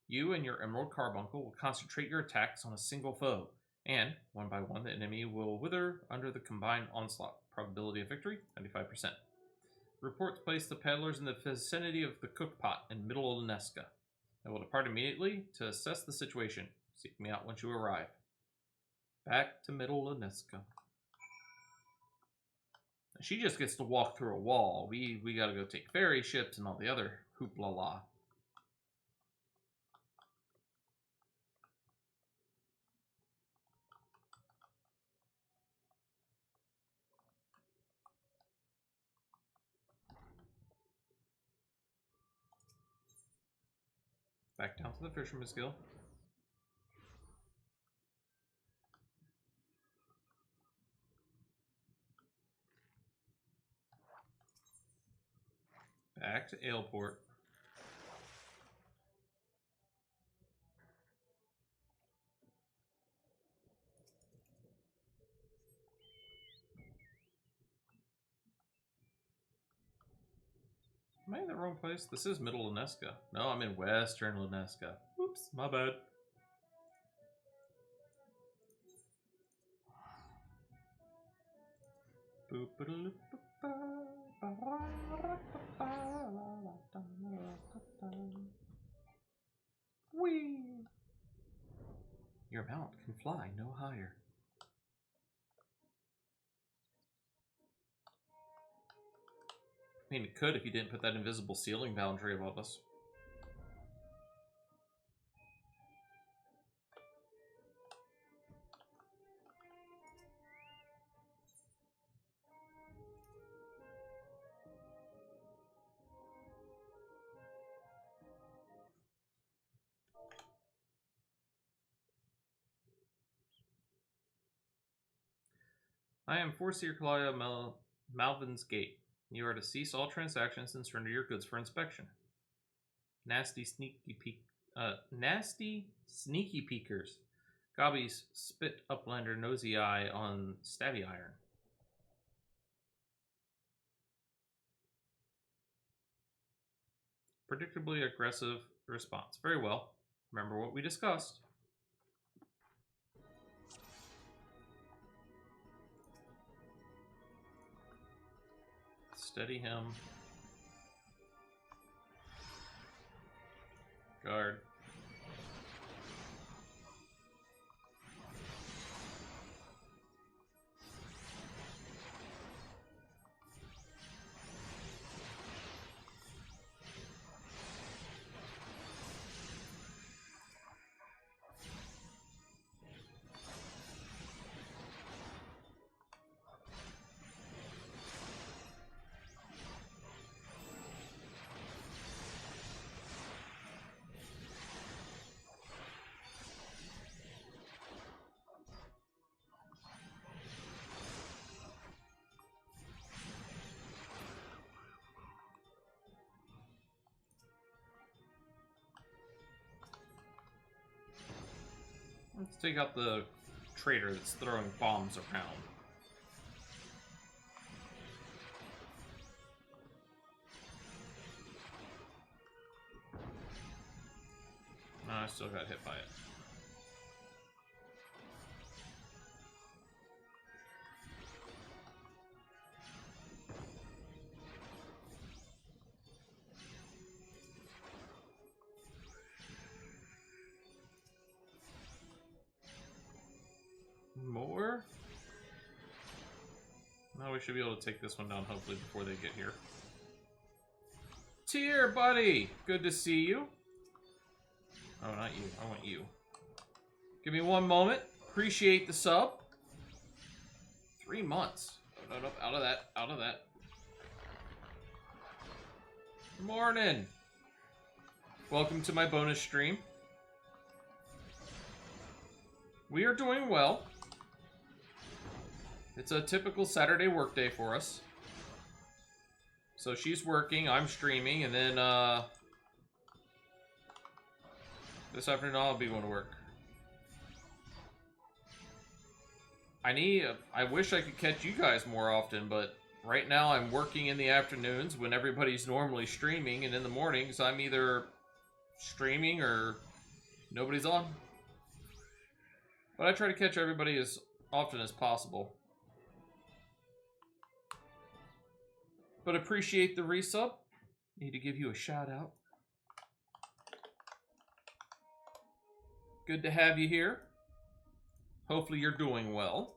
[SPEAKER 1] You and your Emerald Carbuncle will concentrate your attacks on a single foe, and, one by one, the enemy will wither under the combined onslaught. Probability of victory, 95%. Reports place the peddlers in the vicinity of the cookpot in Middle Lunesca. I will depart immediately to assess the situation. Seek me out once you arrive. Back to Middle Lunesca. She just gets to walk through a wall. We gotta go take ferry ships and all the other hoopla la. Back down to the Fisherman's Guild. Back to Aleport. Am I in the wrong place? This is Middle Lunesca. No, I'm in Western Lunesca. Oops, my bad. Whee! Your mount can fly no higher. I mean, it could if you didn't put that invisible ceiling boundary above us. I am Forseer Kalia Malvin's Gate. You are to cease all transactions and surrender your goods for inspection. Nasty sneaky peekers. Gobbies spit uplander nosy eye on stabby iron. Predictably aggressive response. Very well. Remember what we discussed. Steady him. Guard. Let's take out the traitor that's throwing bombs around. No, I still got hit by it. More? Now we should be able to take this one down hopefully before they get here. Tyr, buddy! Good to see you. Oh, not you. I want you. Give me one moment. Appreciate the sub. 3 months. No, no, out of that. Out of that. Good morning. Welcome to my bonus stream. We are doing well. It's a typical Saturday workday for us. So she's working, I'm streaming, and then this afternoon I'll be going to work. I wish I could catch you guys more often, but right now I'm working in the afternoons when everybody's normally streaming, and in the mornings I'm either streaming or nobody's on. But I try to catch everybody as often as possible. But appreciate the resub. Need to give you a shout out. Good to have you here. Hopefully you're doing well.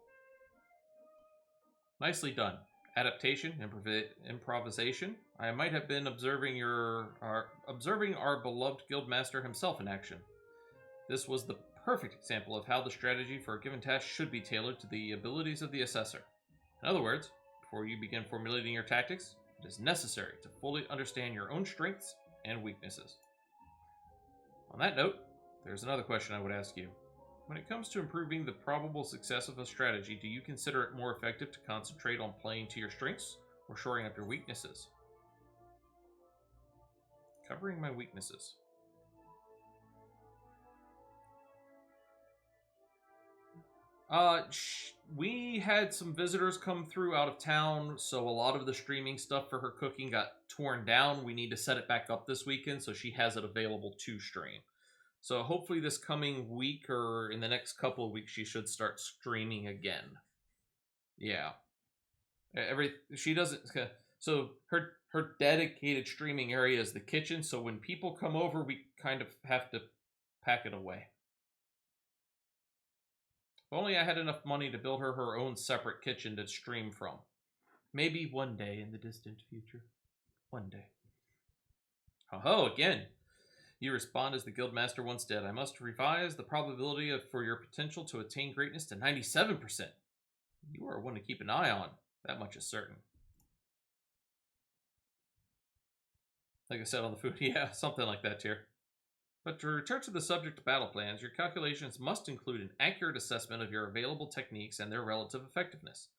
[SPEAKER 1] Nicely done. Adaptation, improvisation. I might have been observing our beloved guildmaster himself in action. This was the perfect example of how the strategy for a given task should be tailored to the abilities of the assessor. In other words, before you begin formulating your tactics, it is necessary to fully understand your own strengths and weaknesses. On that note, there's another question I would ask you. When it comes to improving the probable success of a strategy, do you consider it more effective to concentrate on playing to your strengths or shoring up your weaknesses? Covering my weaknesses. We had some visitors come through out of town, so a lot of the streaming stuff for her cooking got torn down. We need to set it back up this weekend, so she has it available to stream. So hopefully this coming week or in the next couple of weeks, she should start streaming again. Yeah. She doesn't... So her dedicated streaming area is the kitchen, so when people come over, we kind of have to pack it away. If only I had enough money to build her own separate kitchen to stream from. Maybe one day in the distant future. One day. Oh, again. You respond as the guildmaster once did. I must revise the probability for your potential to attain greatness to 97%. You are one to keep an eye on. That much is certain. Like I said on the food, yeah, something like that, Tier. But to return to the subject of battle plans, your calculations must include an accurate assessment of your available techniques and their relative effectiveness.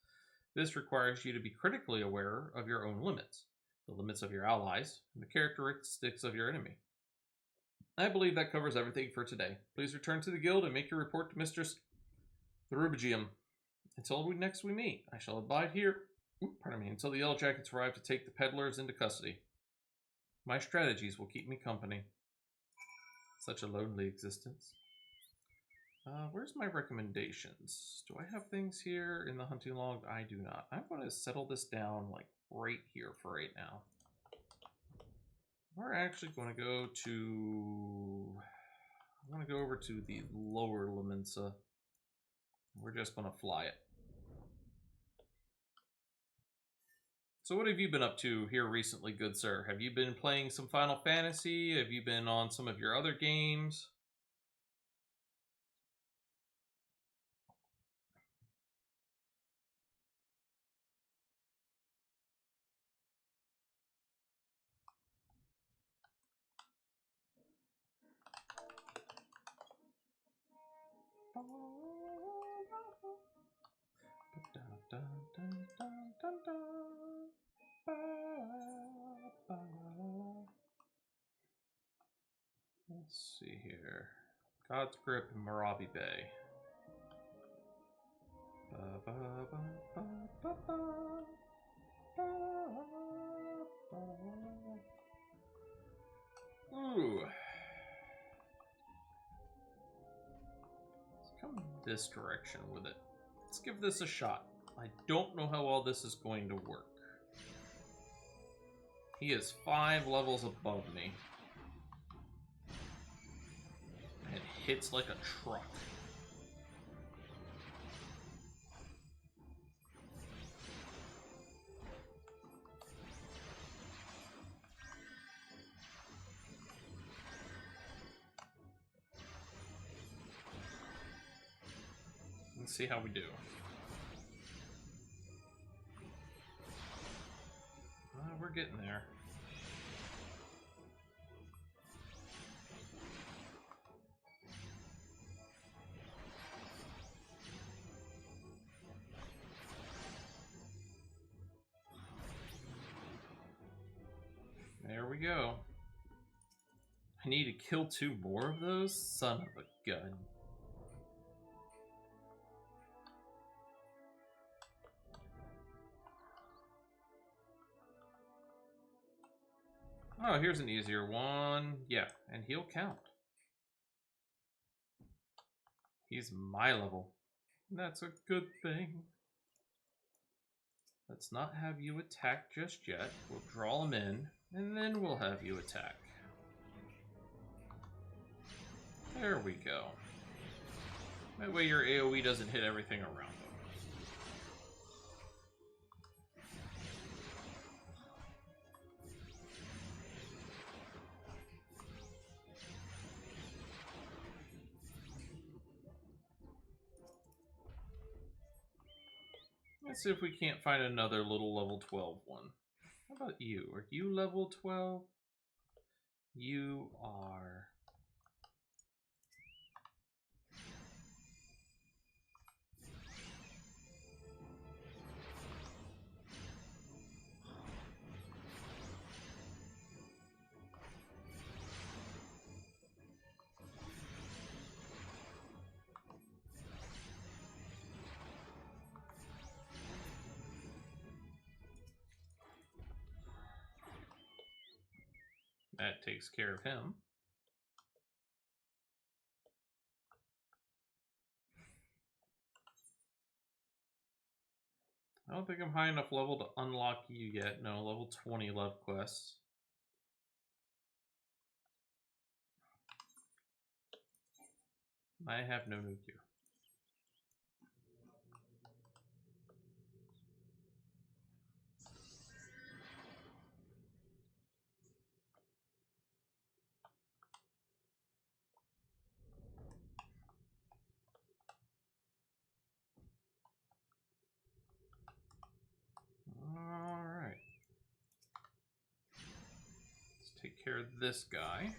[SPEAKER 1] This requires you to be critically aware of your own limits, the limits of your allies, and the characteristics of your enemy. I believe that covers everything for today. Please return to the guild and make your report to Mistress Therubigium. Until next we meet, I shall abide here, until the Yellow Jackets arrive to take the peddlers into custody. My strategies will keep me company. Such a lonely existence. Where's my recommendations? Do I have things here in the hunting log? I do not. I'm going to settle this down like right here for right now. We're actually going to go to... I want to go over to the lower Laminsa. We're just going to fly it. So what have you been up to here recently, good sir? Have you been playing some Final Fantasy? Have you been on some of your other games? Let's see here. God's Grip and Marabi Bay. Ooh. Let's come this direction with it. Let's give this a shot. I don't know how well this is going to work. He is 5 levels above me. And hits like a truck. Let's see how we do. We're getting there. we go. I need to kill 2 more of those? Son of a gun. Oh, here's an easier one. Yeah, and he'll count. He's my level. That's a good thing. Let's not have you attack just yet. We'll draw him in, and then we'll have you attack. There we go. That way your AoE doesn't hit everything around them. Let's see if we can't find another little level 12 one. How about you? Are you level 12? You are. That takes care of him. I don't think I'm high enough level to unlock you yet. No, level 20 love quests. I have no new gear. Alright. Let's take care of this guy.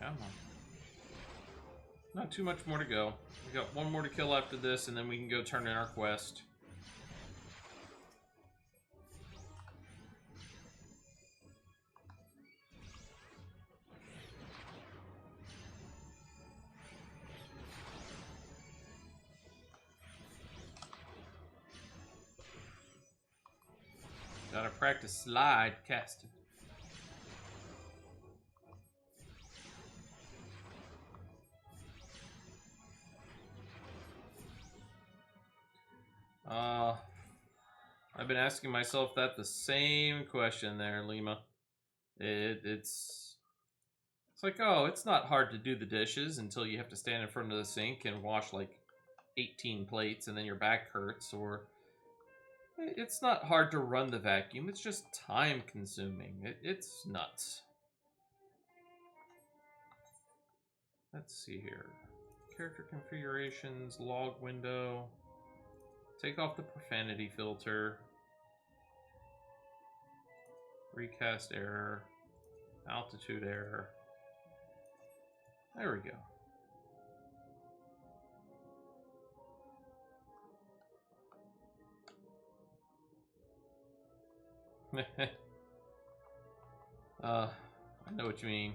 [SPEAKER 1] Come on. Not too much more to go. We got one more to kill after this, and then we can go turn in our quest. Gotta practice slide casting. I've been asking myself that the same question there, Lima. It's like, oh, it's not hard to do the dishes until you have to stand in front of the sink and wash like 18 plates and then your back hurts, or it's not hard to run the vacuum, it's just time consuming. It's nuts. Let's see here. Character configurations, log window. Take off the profanity filter. Recast error. Altitude error. There we go. I know what you mean.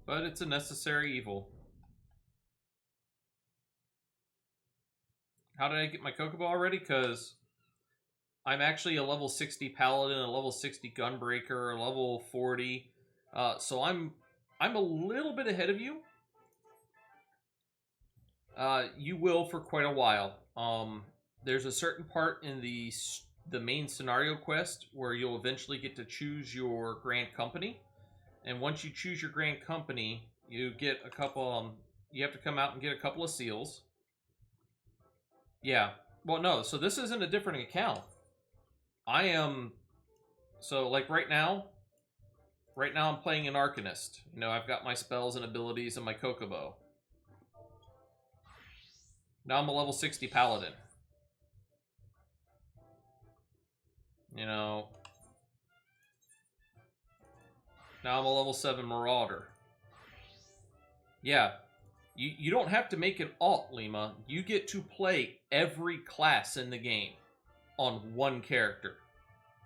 [SPEAKER 1] But it's a necessary evil. How did I get my Kokoball already? Because I'm actually a level 60 Paladin, a level 60 Gunbreaker, a level 40. So I'm a little bit ahead of you. You will for quite a while. There's a certain part in the the main scenario quest where you'll eventually get to choose your Grand Company. And once you choose your Grand Company, you get a couple, you have to come out and get a couple of seals. Yeah. Well, no, so this isn't a different account. I am, so like right now I'm playing an Arcanist. You know, I've got my spells and abilities and my Kokobo. Now I'm a level 60 Paladin. You know, now I'm a level 7 Marauder. Yeah, you don't have to make an alt, Lima. You get to play every class in the game on one character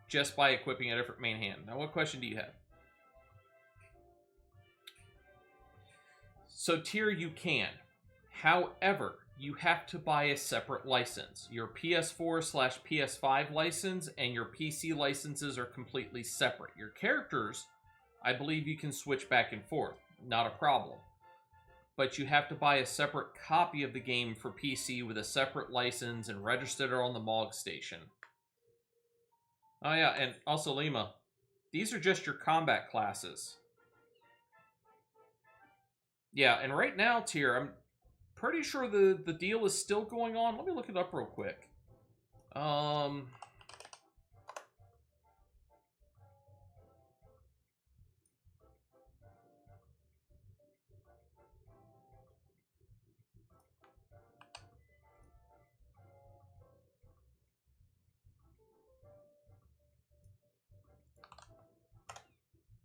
[SPEAKER 1] just by equipping a different main hand. Now, what question do you have? So tier you can. However, you have to buy a separate license. Your PS4/PS5 license and your PC licenses are completely separate. Your characters, I believe you can switch back and forth. Not a problem. But you have to buy a separate copy of the game for PC with a separate license and register it on the MOG station. Oh yeah, and also Lima, these are just your combat classes. Yeah, and right now, tier, I'm pretty sure the deal is still going on. Let me look it up real quick.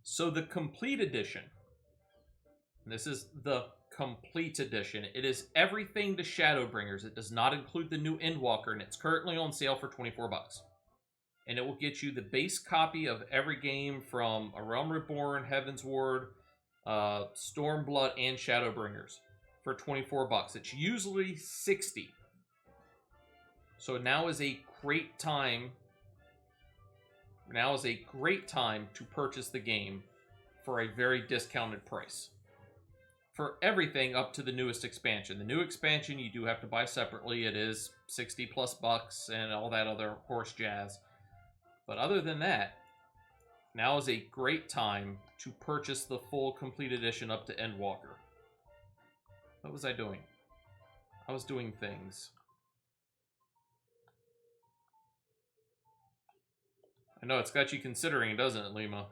[SPEAKER 1] So the complete edition, this is the complete edition. It is everything to Shadowbringers. It does not include the new Endwalker, and it's currently on sale for 24 bucks. And it will get you the base copy of every game from A Realm Reborn, Heaven's Ward, Stormblood, and Shadowbringers for 24 bucks. It's usually 60. So now is a great time. Now is a great time to purchase the game for a very discounted price. For everything up to the newest expansion. The new expansion you do have to buy separately. It is 60 plus bucks and all that other horse jazz. But other than that, now is a great time to purchase the full complete edition up to Endwalker. What was I doing? I was doing things. I know, it's got you considering, doesn't it, Lima?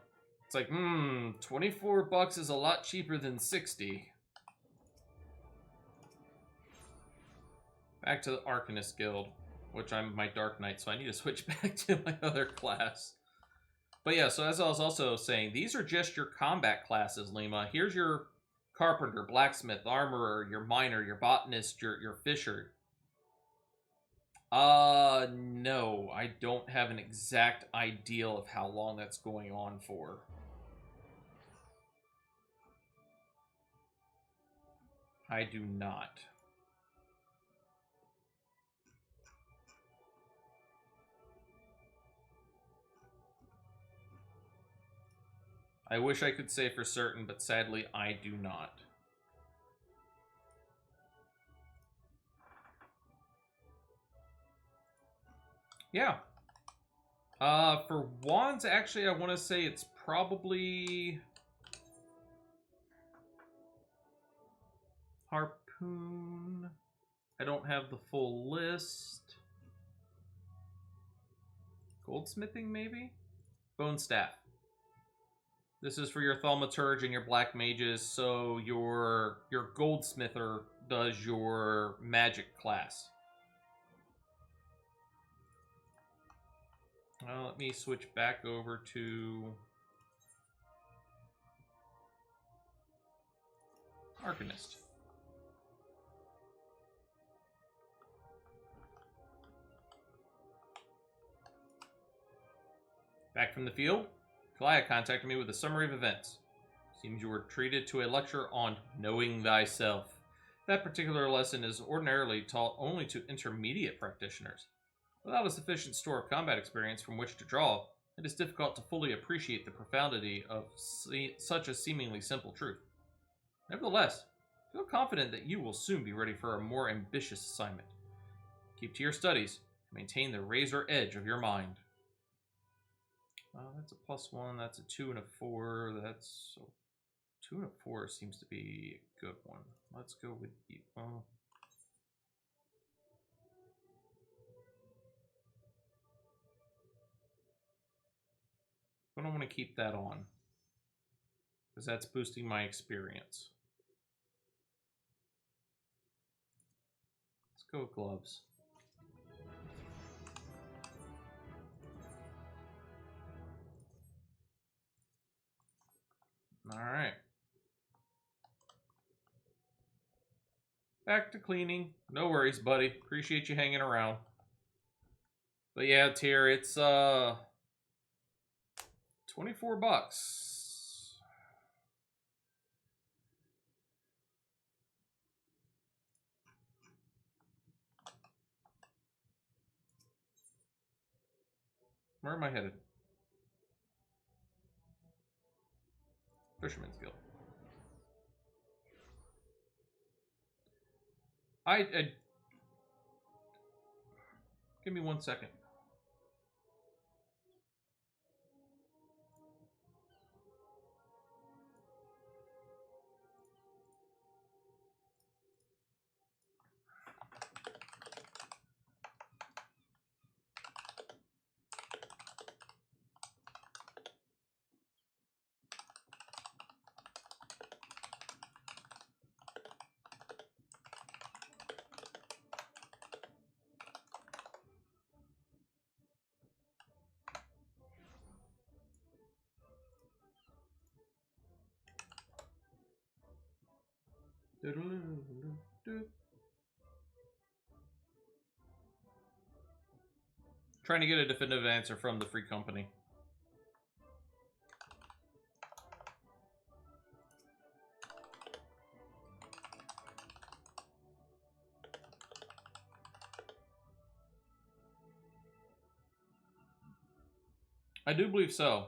[SPEAKER 1] It's like, 24 bucks is a lot cheaper than 60. Back to the Arcanist Guild, which I'm my Dark Knight, so I need to switch back to my other class. But yeah, so as I was also saying, these are just your combat classes, Lima. Here's your Carpenter, Blacksmith, Armorer, your Miner, your Botanist, your Fisher. No, I don't have an exact idea of how long that's going on for. I do not. I wish I could say for certain, but sadly, I do not. Yeah. For wands, actually, I want to say it's probably Harpoon. I don't have the full list. Goldsmithing, maybe? Bone Staff. This is for your Thaumaturge and your Black Mages, so your Goldsmither does your magic class. Let me switch back over to Arcanist. Back from the field, Kalia contacted me with a summary of events. Seems you were treated to a lecture on knowing thyself. That particular lesson is ordinarily taught only to intermediate practitioners. Without a sufficient store of combat experience from which to draw, it is difficult to fully appreciate the profundity of such a seemingly simple truth. Nevertheless, feel confident that you will soon be ready for a more ambitious assignment. Keep to your studies, Maintain the razor edge of your mind. That's a +1. That's a 2 and a 4. That's 2 and a 4 seems to be a good one. Let's go with you. But I want to keep that on because that's boosting my experience. Let's go with gloves. All right. Back to cleaning. No worries, buddy. Appreciate you hanging around. But yeah, Tier, it's 24 bucks. Where am I headed? Fisherman's Guild. Give me 1 second. Trying to get a definitive answer from the free company. I do believe so.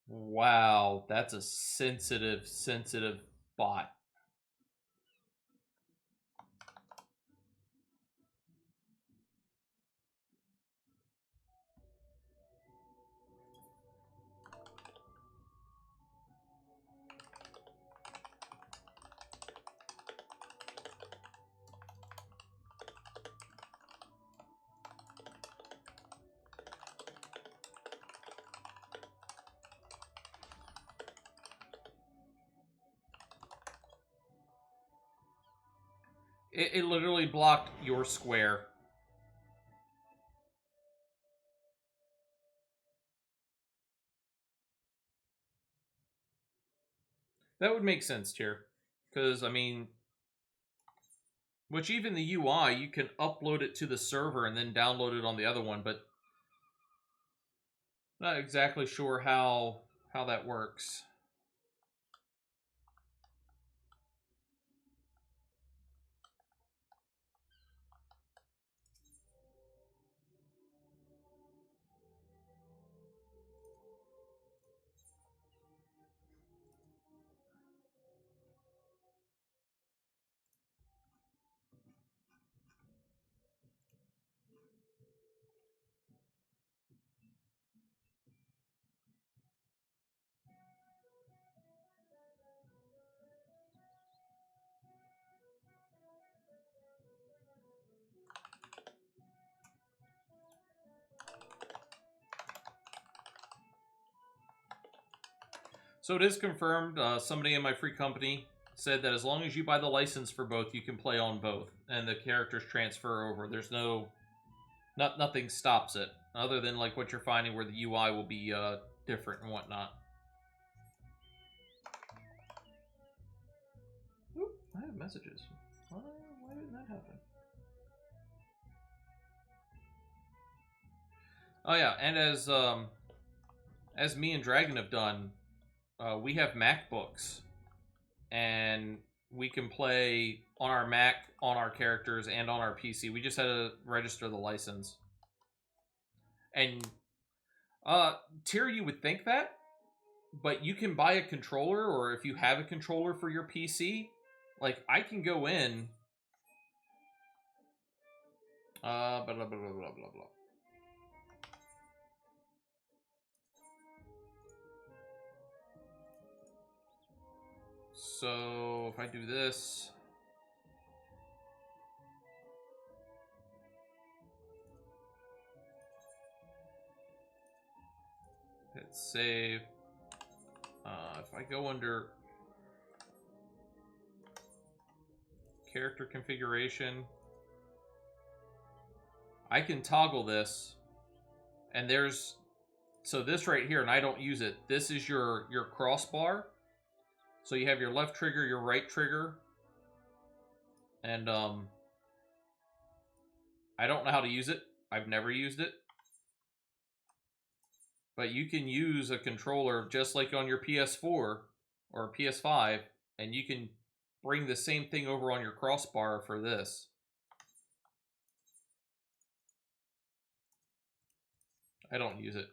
[SPEAKER 1] Wow, that's a sensitive bot. It literally blocked your square. That would make sense, Tier. Because, I mean, which even the UI, you can upload it to the server and then download it on the other one, but not exactly sure how that works. So it is confirmed. Somebody in my free company said that as long as you buy the license for both, you can play on both, and the characters transfer over. There's nothing stops it, other than like what you're finding where the UI will be different and whatnot. Oop, I have messages. Why didn't that happen? Oh yeah, and as me and Dragon have done, we have MacBooks, and we can play on our Mac, on our characters, and on our PC. We just had to register the license. And Tyr, you would think that, but you can buy a controller, or if you have a controller for your PC, like I can go in. Blah blah blah blah blah blah. So if I do this, hit save. If I go under character configuration, I can toggle this, and there's, so this right here, and I don't use it. This is your crossbar. So you have your left trigger, your right trigger, and I don't know how to use it. I've never used it. But you can use a controller just like on your PS4 or PS5, and you can bring the same thing over on your crossbar for this. I don't use it.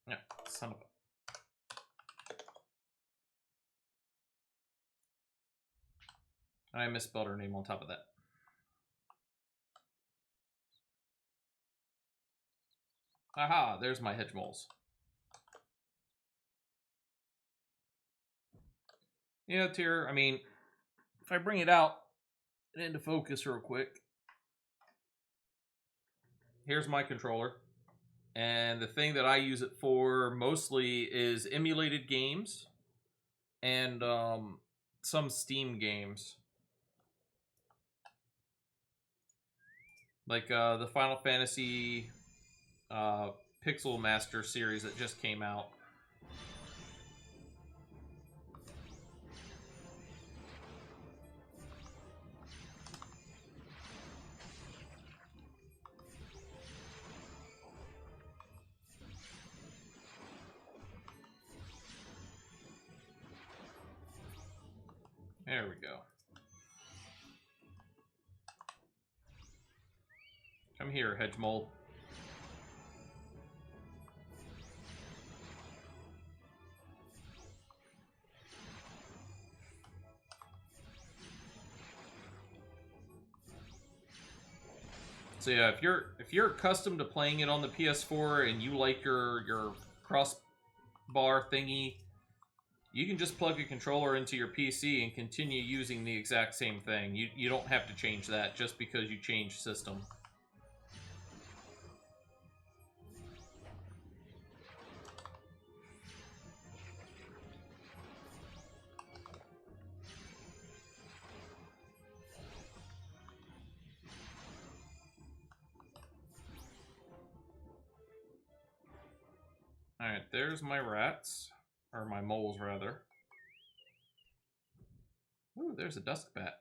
[SPEAKER 1] Yeah, son of a... I misspelled her name on top of that. Aha, there's my hedge moles. Yeah, Tyr, I mean, if I bring it out and into focus real quick, here's my controller. And the thing that I use it for mostly is emulated games and some Steam games. Like the Final Fantasy Pixel Master series that just came out. There we go. Come here, hedge mole. So yeah, if you're accustomed to playing it on the PS4 and you like your crossbar thingy, you can just plug a controller into your PC and continue using the exact same thing. You don't have to change that just because you change system. Alright, there's my rats. Or my moles, rather. Ooh, there's a dusk bat.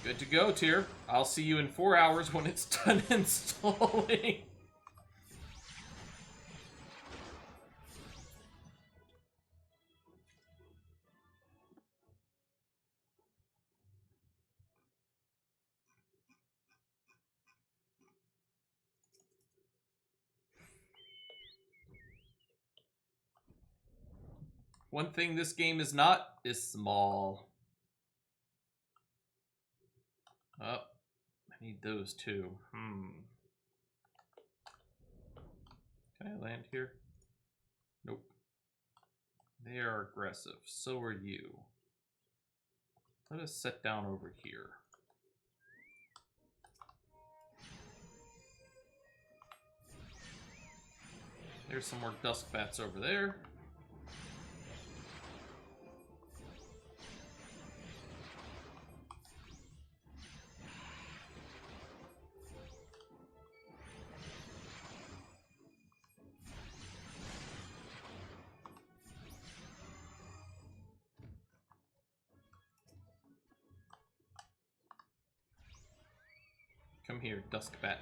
[SPEAKER 1] Good to go, Tyr. I'll see you in 4 hours when it's done installing. One thing this game is not is small. Oh, I need those too. Can I land here? Nope. They are aggressive. So are you. Let us sit down over here. There's some more dusk bats over there. Come here, dusk bat.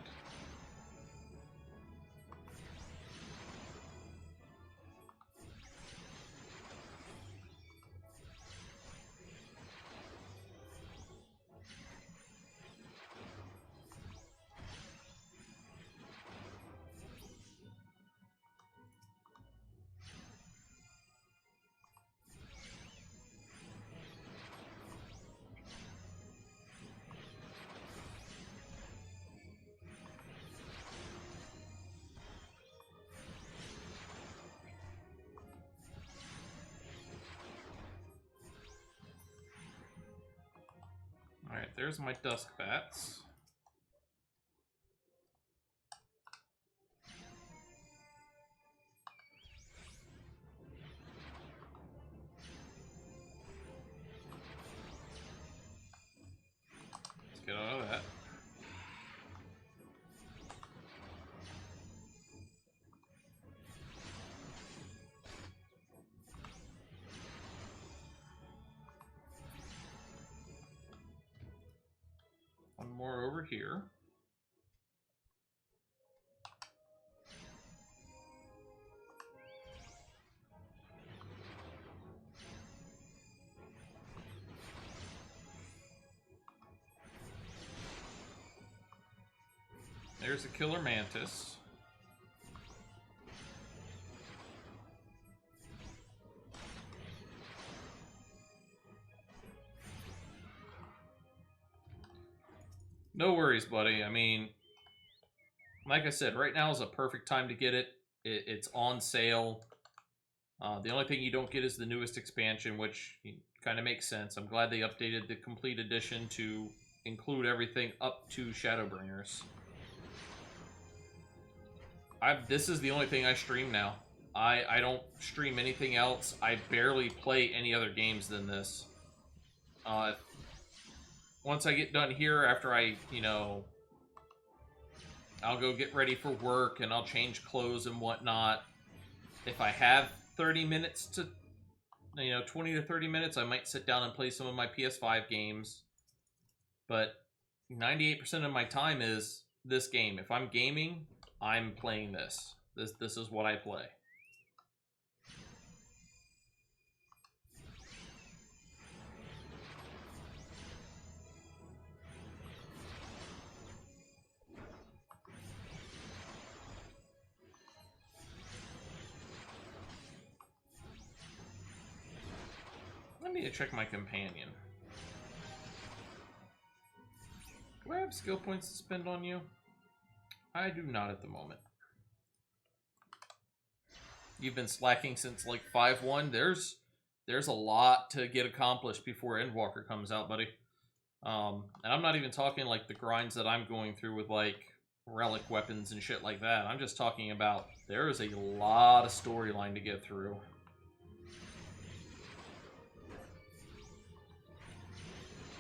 [SPEAKER 1] Alright, there's my dusk bats. Let's get out of that. One more over here. There's a killer mantis. No worries, buddy. I mean, like I said, right now is a perfect time to get it. It's on sale. The only thing you don't get is the newest expansion, which kind of makes sense. I'm glad they updated the complete edition to include everything up to Shadowbringers. This is the only thing I stream now. I don't stream anything else. I barely play any other games than this. Once I get done here, after I, I'll go get ready for work and I'll change clothes and whatnot. If I have 30 minutes to, 20 to 30 minutes, I might sit down and play some of my PS5 games. But 98% of my time is this game. If I'm gaming, I'm playing this. This is what I play. I need to check my companion. Do I have skill points to spend on you? I do not at the moment. You've been slacking since like 5-1. There's a lot to get accomplished before Endwalker comes out, buddy. And I'm not even talking like the grinds that I'm going through with like relic weapons and shit like that. I'm just talking about there is a lot of storyline to get through.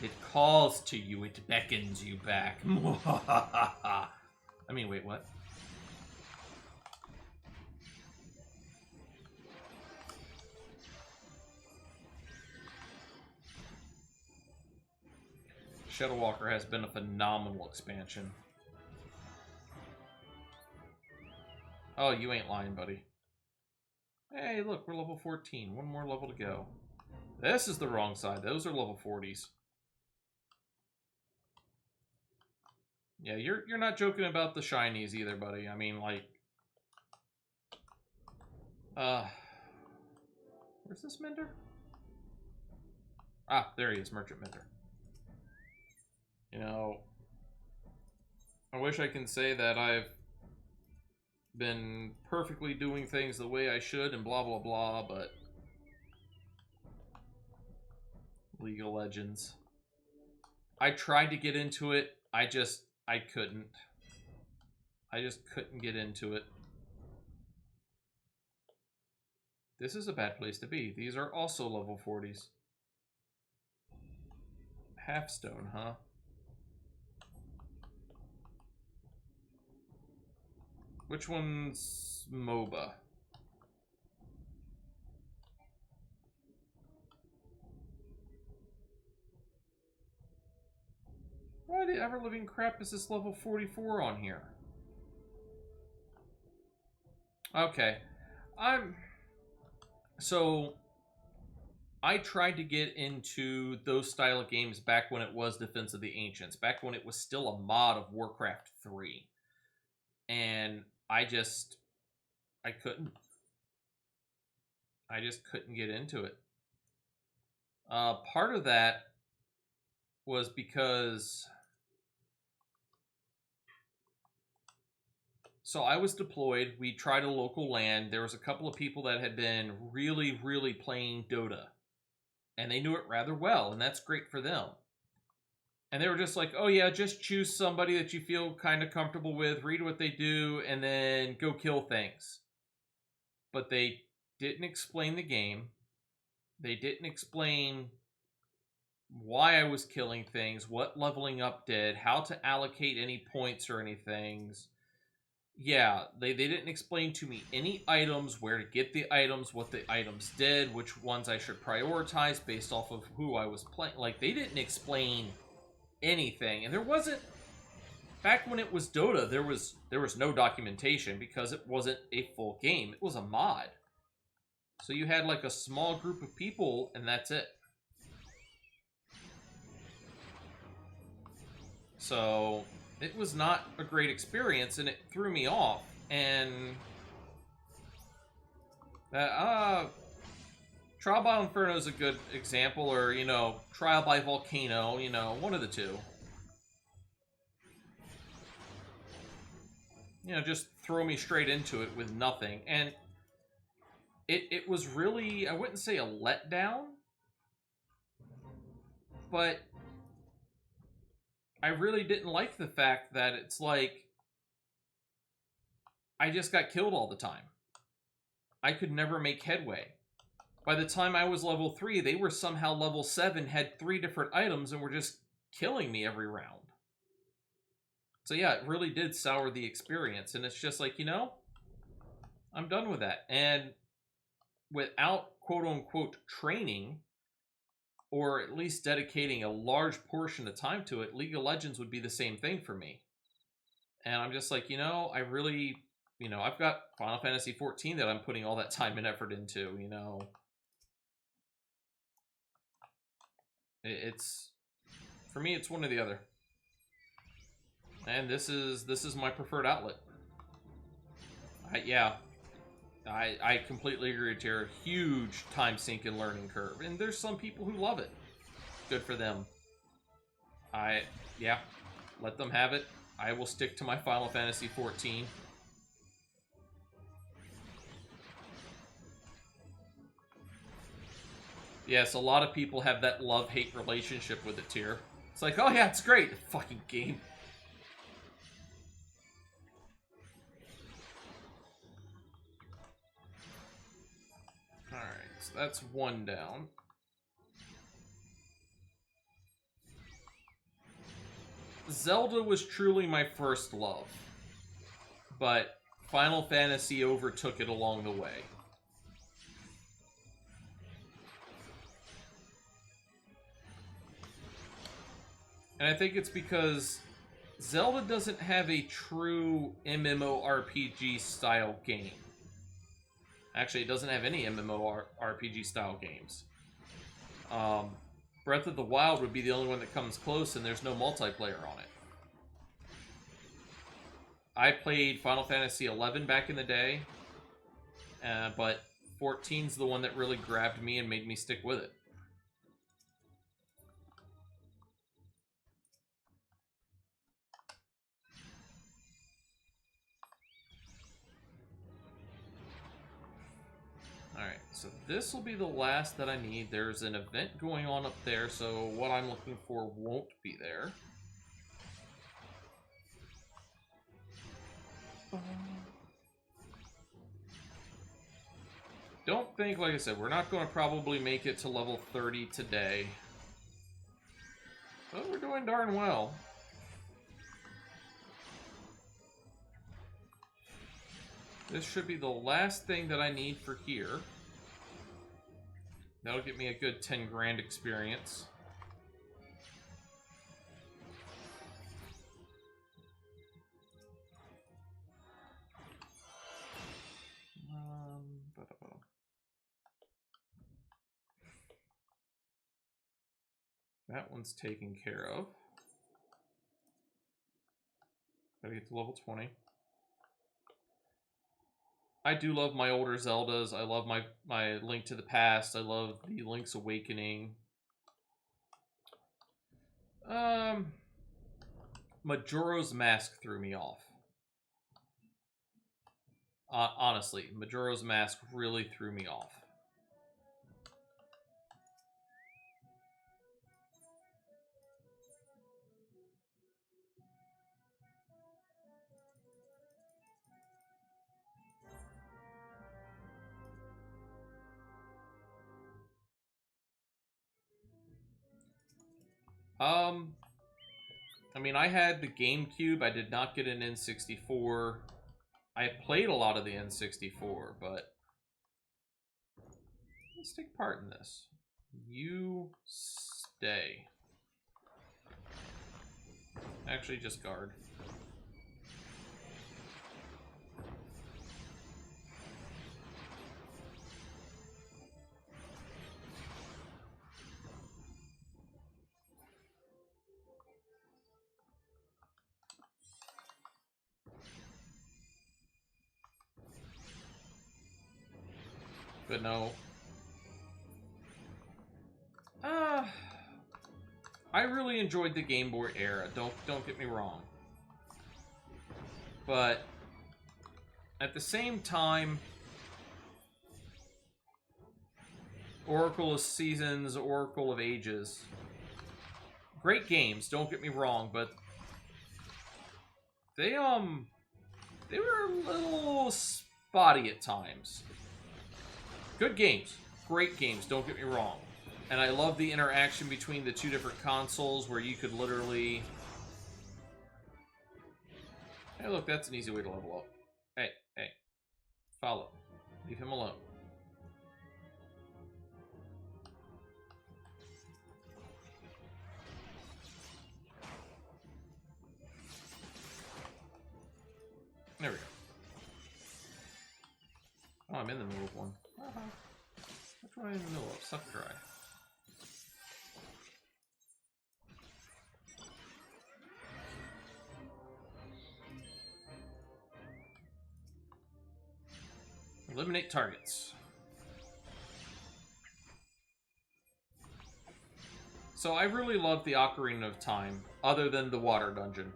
[SPEAKER 1] It calls to you, it beckons you back. I mean, wait, what? Shadow Walker has been a phenomenal expansion. Oh, you ain't lying, buddy. Hey, look, we're level 14. One more level to go. This is the wrong side. Those are level 40s. Yeah, you're not joking about the shinies either, buddy. I mean, like... Where's this Mender? Ah, there he is, Merchant Mender. I wish I can say that I've been perfectly doing things the way I should and blah, blah, blah, but... League of Legends. I tried to get into it. I couldn't. I just couldn't get into it. This is a bad place to be. These are also level 40s. Halfstone, huh? Which one's MOBA? Why the ever-living crap is this level 44 on here? Okay. So, I tried to get into those style of games back when it was Defense of the Ancients, back when it was still a mod of Warcraft 3. And I couldn't. I just couldn't get into it. Part of that was because... So I was deployed. We tried a local LAN. There was a couple of people that had been really, really playing Dota. And they knew it rather well, and that's great for them. And they were just like, oh yeah, just choose somebody that you feel kind of comfortable with, read what they do, and then go kill things. But they didn't explain the game. They didn't explain why I was killing things, what leveling up did, how to allocate any points or anything. Yeah, they didn't explain to me any items, where to get the items, what the items did, which ones I should prioritize based off of who I was playing. Like, they didn't explain anything. And there wasn't... Back when it was Dota, there was no documentation because it wasn't a full game. It was a mod. So you had, like, a small group of people, and that's it. So... It was not a great experience, and it threw me off. And Trial by Inferno is a good example, or Trial by Volcano. One of the two. Just throw me straight into it with nothing, and it was really, I wouldn't say a letdown, but I really didn't like the fact that it's like I just got killed all the time. I could never make headway. By the time I was level 3, they were somehow level 7, had 3 different items, and were just killing me every round. So yeah, it really did sour the experience, and it's just like, I'm done with that. And without quote-unquote training, or at least dedicating a large portion of time to it, League of Legends would be the same thing for me. And I'm just like, I really, I've got Final Fantasy XIV that I'm putting all that time and effort into, It's, for me, it's one or the other. And this is my preferred outlet. I completely agree with you. Huge time sink and learning curve. And there's some people who love it. Good for them. Let them have it. I will stick to my Final Fantasy XIV. Yes, a lot of people have that love-hate relationship with it, tier. It's like, oh yeah, it's great. The fucking game. Alright, so that's one down. Zelda was truly my first love, but Final Fantasy overtook it along the way. And I think it's because Zelda doesn't have a true MMORPG style game. Actually, it doesn't have any MMORPG style games. Breath of the Wild would be the only one that comes close, and there's no multiplayer on it. I played Final Fantasy XI back in the day, but 14's the one that really grabbed me and made me stick with it. Alright, So this will be the last that I need. There's an event going on up there, so what I'm looking for won't be there. Don't think, like I said, we're not going to probably make it to level 30 today. But we're doing darn well. This should be the last thing that I need for here. That'll get me a good 10 grand experience. That one's taken care of. Gotta get to level 20. I do love my older Zeldas. I love my Link to the Past. I love the Link's Awakening. Majora's Mask threw me off. Honestly, Majora's Mask really threw me off. I mean, I had the GameCube. I did not get an N64. I played a lot of the N64, but let's take part in this. You stay. Actually, just guard. But no. I really enjoyed the Game Boy era. Don't get me wrong. But at the same time, Oracle of Seasons, Oracle of Ages, great games. Don't get me wrong, but they were a little spotty at times. Good games. Great games, don't get me wrong. And I love the interaction between the two different consoles where you could literally... Hey, look, that's an easy way to level up. Hey, hey. Follow. Leave him alone. There we go. Oh, I'm in the middle of one. Which one am I in the middle of? Suck dry. Eliminate targets. So I really love the Ocarina of Time, other than the water dungeon.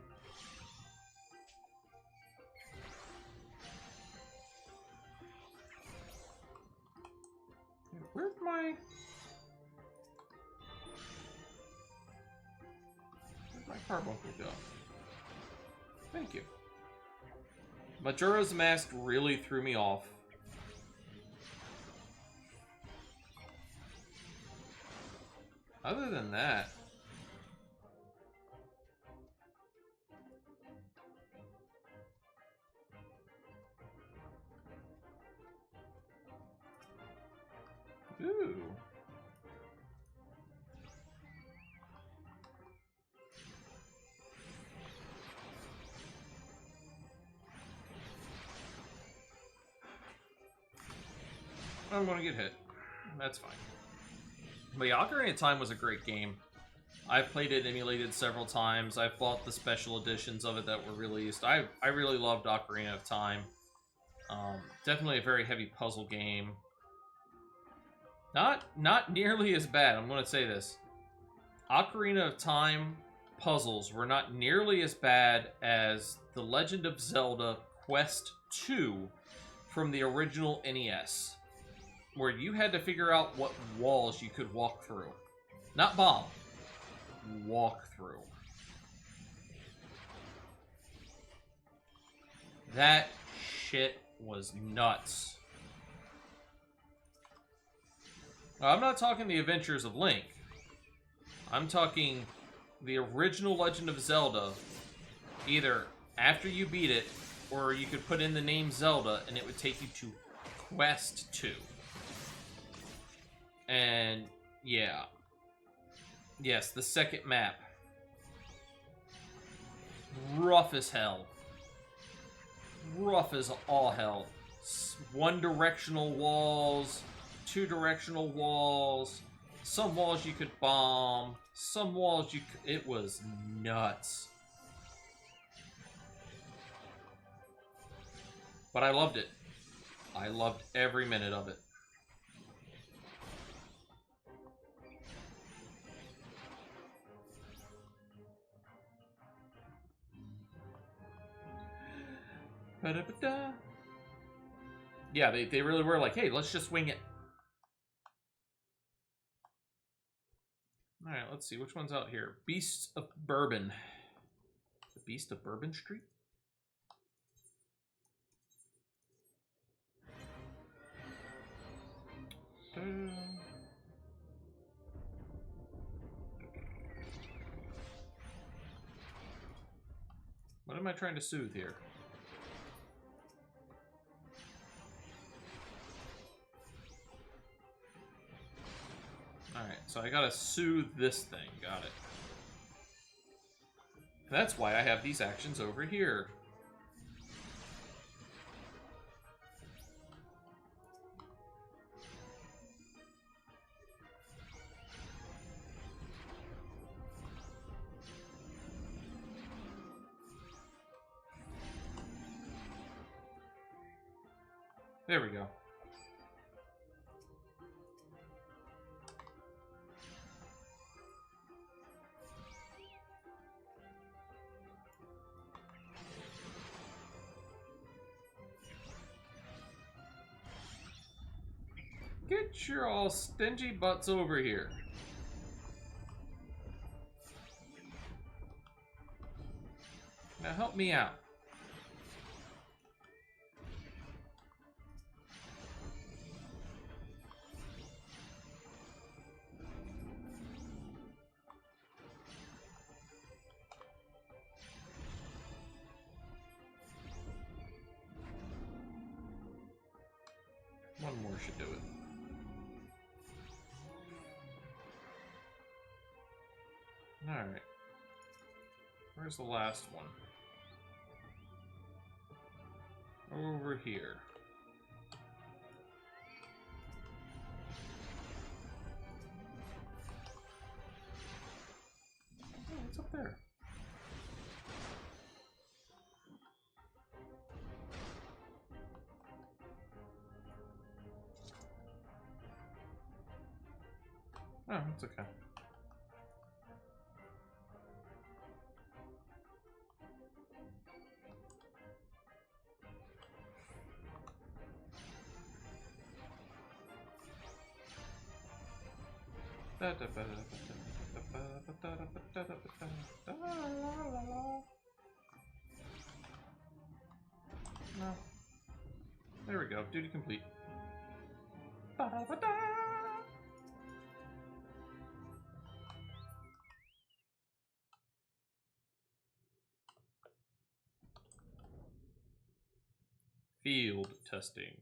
[SPEAKER 1] Where'd my carbuncle go? Thank you. Majora's Mask really threw me off. Other than that, ooh. I'm gonna get hit. That's fine. But yeah, Ocarina of Time was a great game. I've played it emulated several times. I've bought the special editions of it that were released. I really loved Ocarina of Time. Definitely a very heavy puzzle game. Not nearly as bad. I'm going to say this. Ocarina of Time puzzles were not nearly as bad as The Legend of Zelda Quest 2 from the original NES. where you had to figure out what walls you could walk through. Not bomb. Walk through. That shit was nuts. Now, I'm not talking the Adventures of Link. I'm talking the original Legend of Zelda. Either after you beat it, or you could put in the name Zelda and it would take you to Quest 2. And yeah. Yes, the second map. Rough as hell. Rough as all hell. One directional walls, two directional walls, some walls you could bomb, some walls you could... It was nuts. But I loved it. I loved every minute of it. Ba-da-ba-da. Yeah, they really were like, hey, let's just wing it. Alright, let's see. Which one's out here? Beasts of Bourbon. The Beast of Bourbon Street? What am I trying to soothe here? Alright, so I gotta soothe this thing. Got it. That's why I have these actions over here. There we go. Get your all stingy butts over here. Now help me out. One more should do it. Alright. Where's the last one? Over here. Oh, what's up there? Oh, it's okay. No. There we go. Duty complete. Field testing.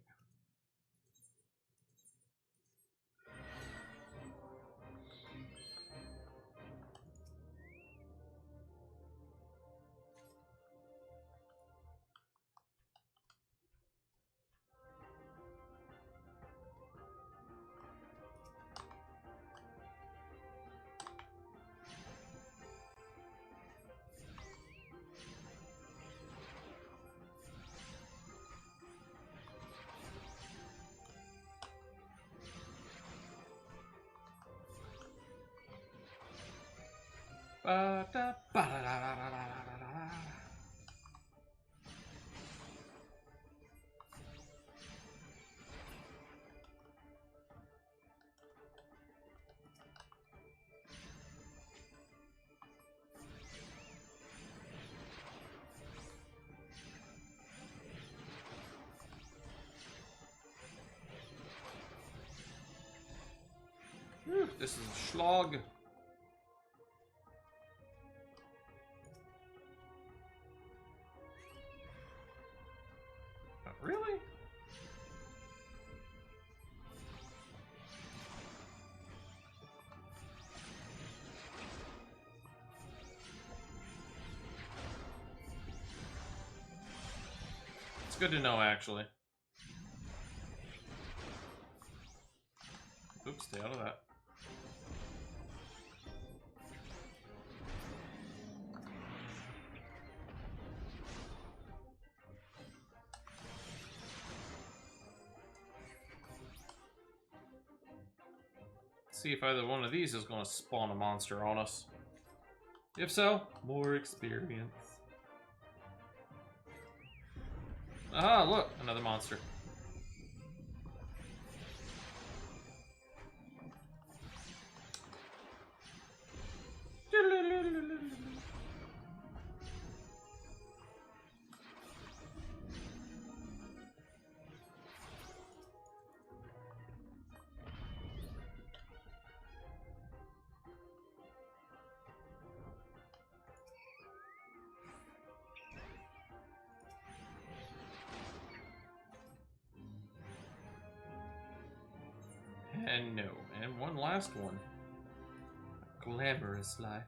[SPEAKER 1] This is a slog. Oh, really? It's good to know, actually. Oops, stay out of that. See if either one of these is going to spawn a monster on us. If so, more experience. Ah, look, another monster. And no. And one last one. A glamorous life.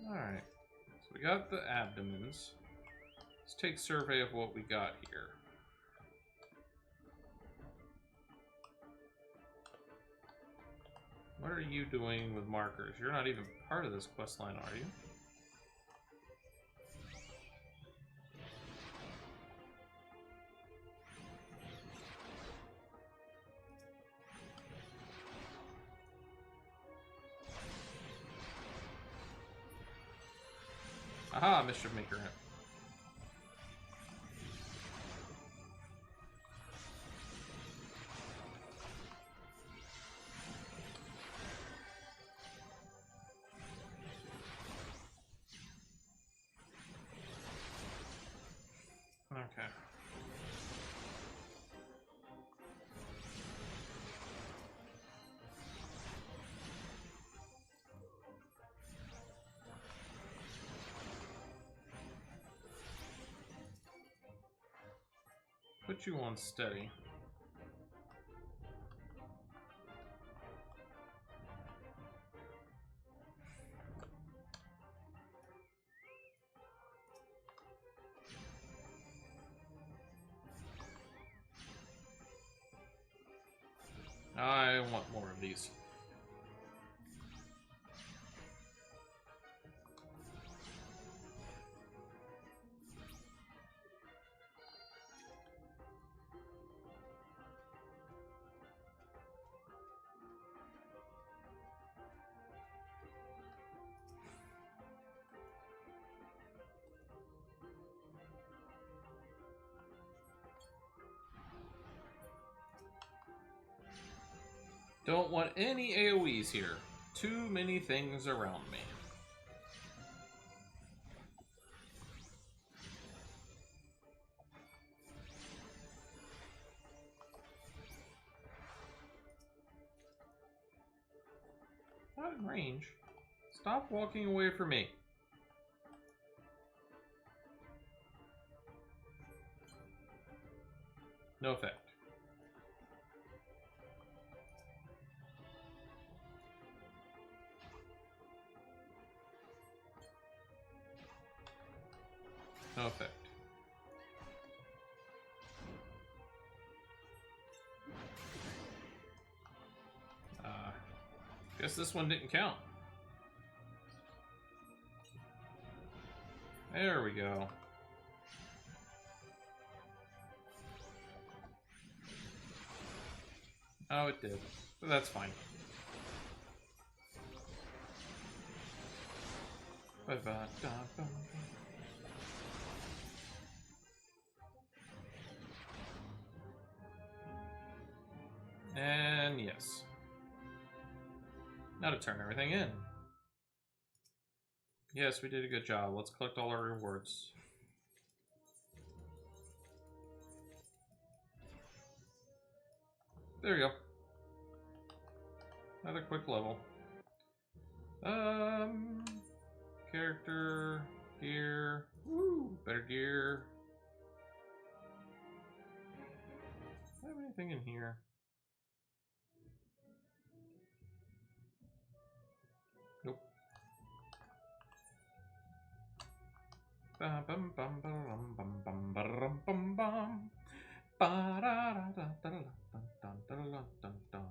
[SPEAKER 1] Alright. So we got the abdomens. Let's take survey of what we got here. What are you doing with markers? You're not even part of this quest line, are you? Aha, Mischief Maker. Okay. Put you on steady. I want more of these. Don't want any AoEs here. Too many things around me. Not in range. Stop walking away from me. No effect. No effect. Guess this one didn't count. There we go. Oh, it did. But that's fine. Ba-ba-da-bum. And yes. Now to turn everything in. Yes, we did a good job. Let's collect all our rewards. There you go. Another quick level. Character, gear. Woo! Better gear. Do I have anything in here? Nope. Bum bum bum bum bum bum bum bum bum. Ba da da da da da dun dun dun dun dun.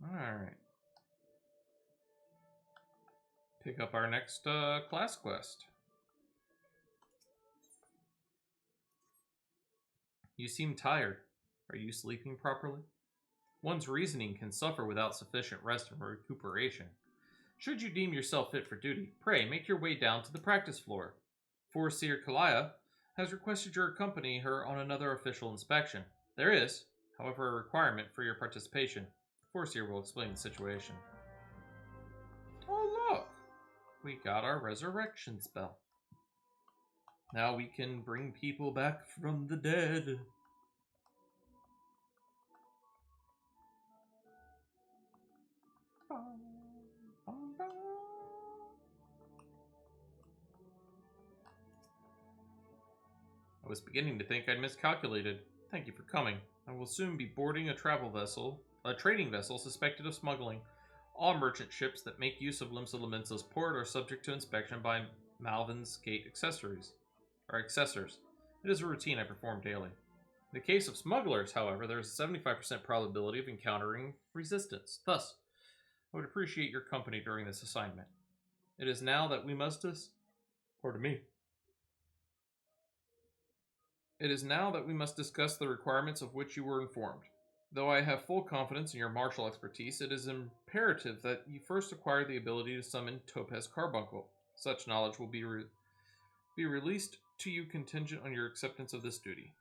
[SPEAKER 1] Alright. Pick up our next class quest. You seem tired. Are you sleeping properly? One's reasoning can suffer without sufficient rest and recuperation. Should you deem yourself fit for duty, pray make your way down to the practice floor. Foreseer Kalaya has requested you accompany her on another official inspection. There is, however, a requirement for your participation. The Foreseer will explain the situation. Oh look! We got our resurrection spell. Now we can bring people back from the dead. I was beginning to think I'd miscalculated. Thank you for coming. I will soon be boarding a trading vessel suspected of smuggling. All merchant ships that make use of Limsa Laminsa's port are subject to inspection by Malvin's Gate accessors. It is a routine I perform daily. In the case of smugglers, however, there is a 75% probability of encountering resistance. Thus, I would appreciate your company during this assignment. It is now that we must It is now that we must discuss the requirements of which you were informed. Though I have full confidence in your martial expertise, it is imperative that you first acquire the ability to summon Topaz Carbuncle. Such knowledge will be released to you contingent on your acceptance of this duty.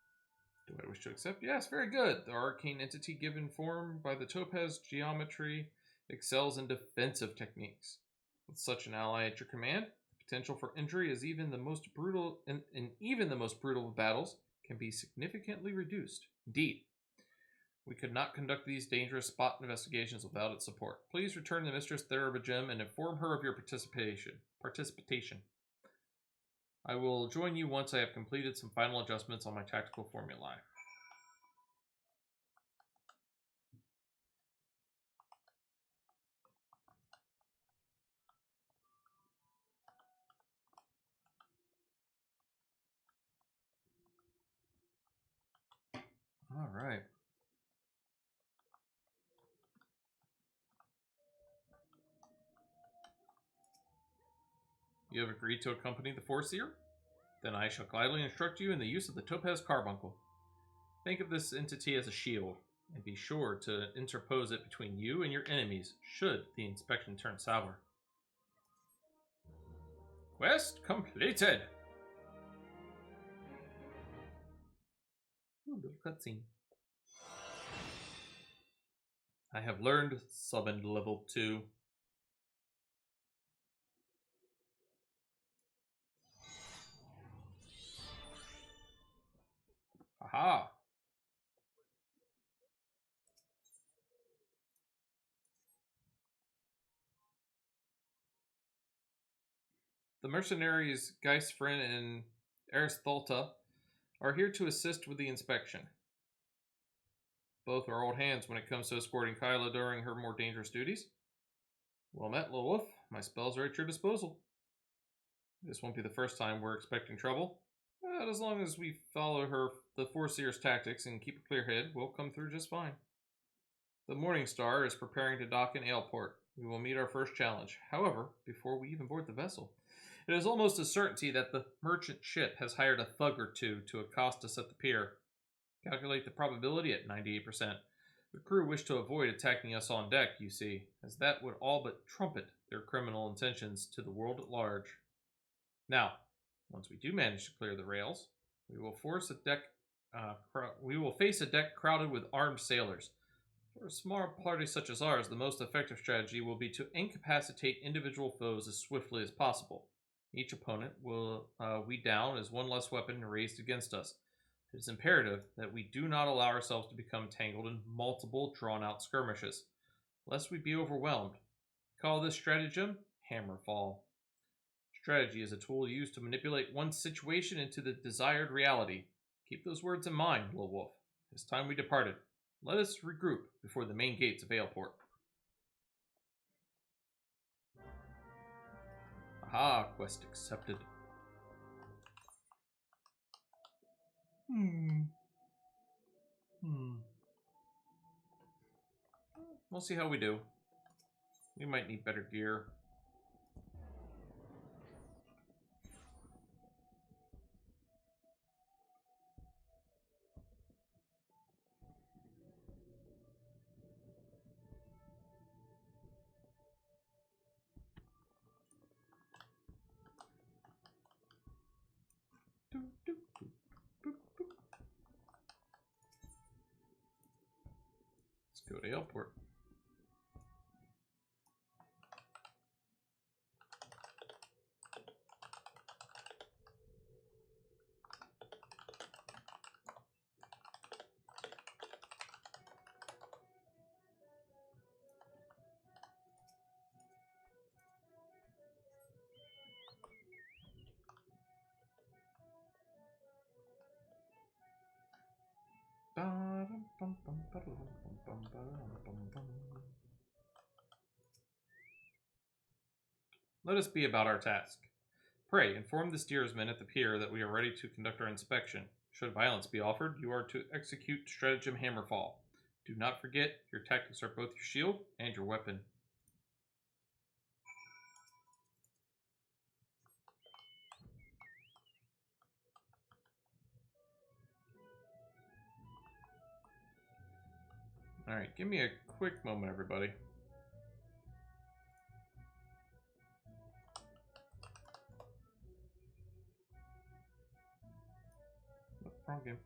[SPEAKER 1] Do I wish to accept? Yes, very good. The arcane entity given form by the Topaz geometry excels in defensive techniques. With such an ally at your command, the potential for injury is even the most brutal in even the most brutal of battles can be significantly reduced. Indeed, we could not conduct these dangerous spot investigations without its support. Please return the Mistress Theraba gem and inform her of your participation. I will join you once I have completed some final adjustments on my tactical formulae. All right. You have agreed to accompany the Foreseer? Then I shall gladly instruct you in the use of the Topaz Carbuncle. Think of this entity as a shield, and be sure to interpose it between you and your enemies, should the inspection turn sour. Quest completed! Ooh, little cutscene. I have learned summoned level 2. Aha! The mercenaries Geistfriend and Aristhalta are here to assist with the inspection. Both are old hands when it comes to escorting Kyla during her more dangerous duties. Well met, Lil'Wolf. My spells are at your disposal. This won't be the first time we're expecting trouble. But as long as we follow the Foreseer's tactics and keep a clear head, we'll come through just fine. The Morning Star is preparing to dock in Aleport. We will meet our first challenge. However, before we even board the vessel, it is almost a certainty that the merchant ship has hired a thug or two to accost us at the pier. Calculate the probability at 98%. The crew wish to avoid attacking us on deck, you see, as that would all but trumpet their criminal intentions to the world at large. Now, once we do manage to clear the rails, we will face a deck crowded with armed sailors. For a small party such as ours, the most effective strategy will be to incapacitate individual foes as swiftly as possible. Each opponent will we down as one less weapon raised against us. It is imperative that we do not allow ourselves to become tangled in multiple drawn-out skirmishes, lest we be overwhelmed. Call this stratagem Hammerfall. Strategy is a tool used to manipulate one's situation into the desired reality. Keep those words in mind, Lil'Wolf. It is time we departed. Let us regroup before the main gates of Aleport. Aha, quest accepted. We'll see how we do. We might need better gear. Let's go to Aleport. Let us be about our task. Pray, inform the steersman at the pier that we are ready to conduct our inspection. Should violence be offered, you are to execute stratagem Hammerfall. Do not forget, your tactics are both your shield and your weapon. Alright, give me a quick moment, everybody. Wrong game.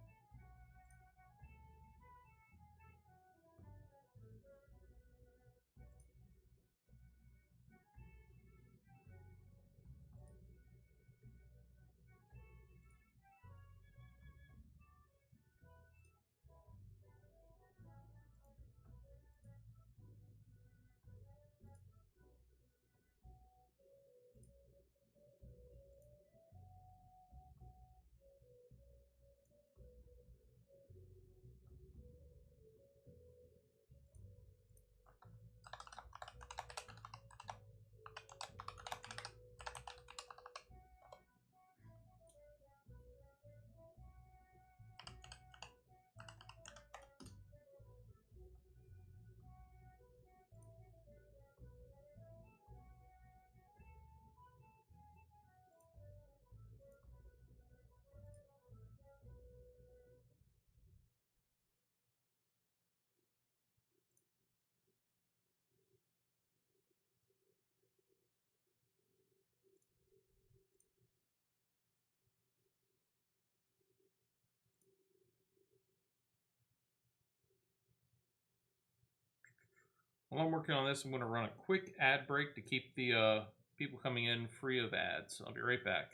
[SPEAKER 1] While I'm working on this, I'm going to run a quick ad break to keep the people coming in free of ads. I'll be right back.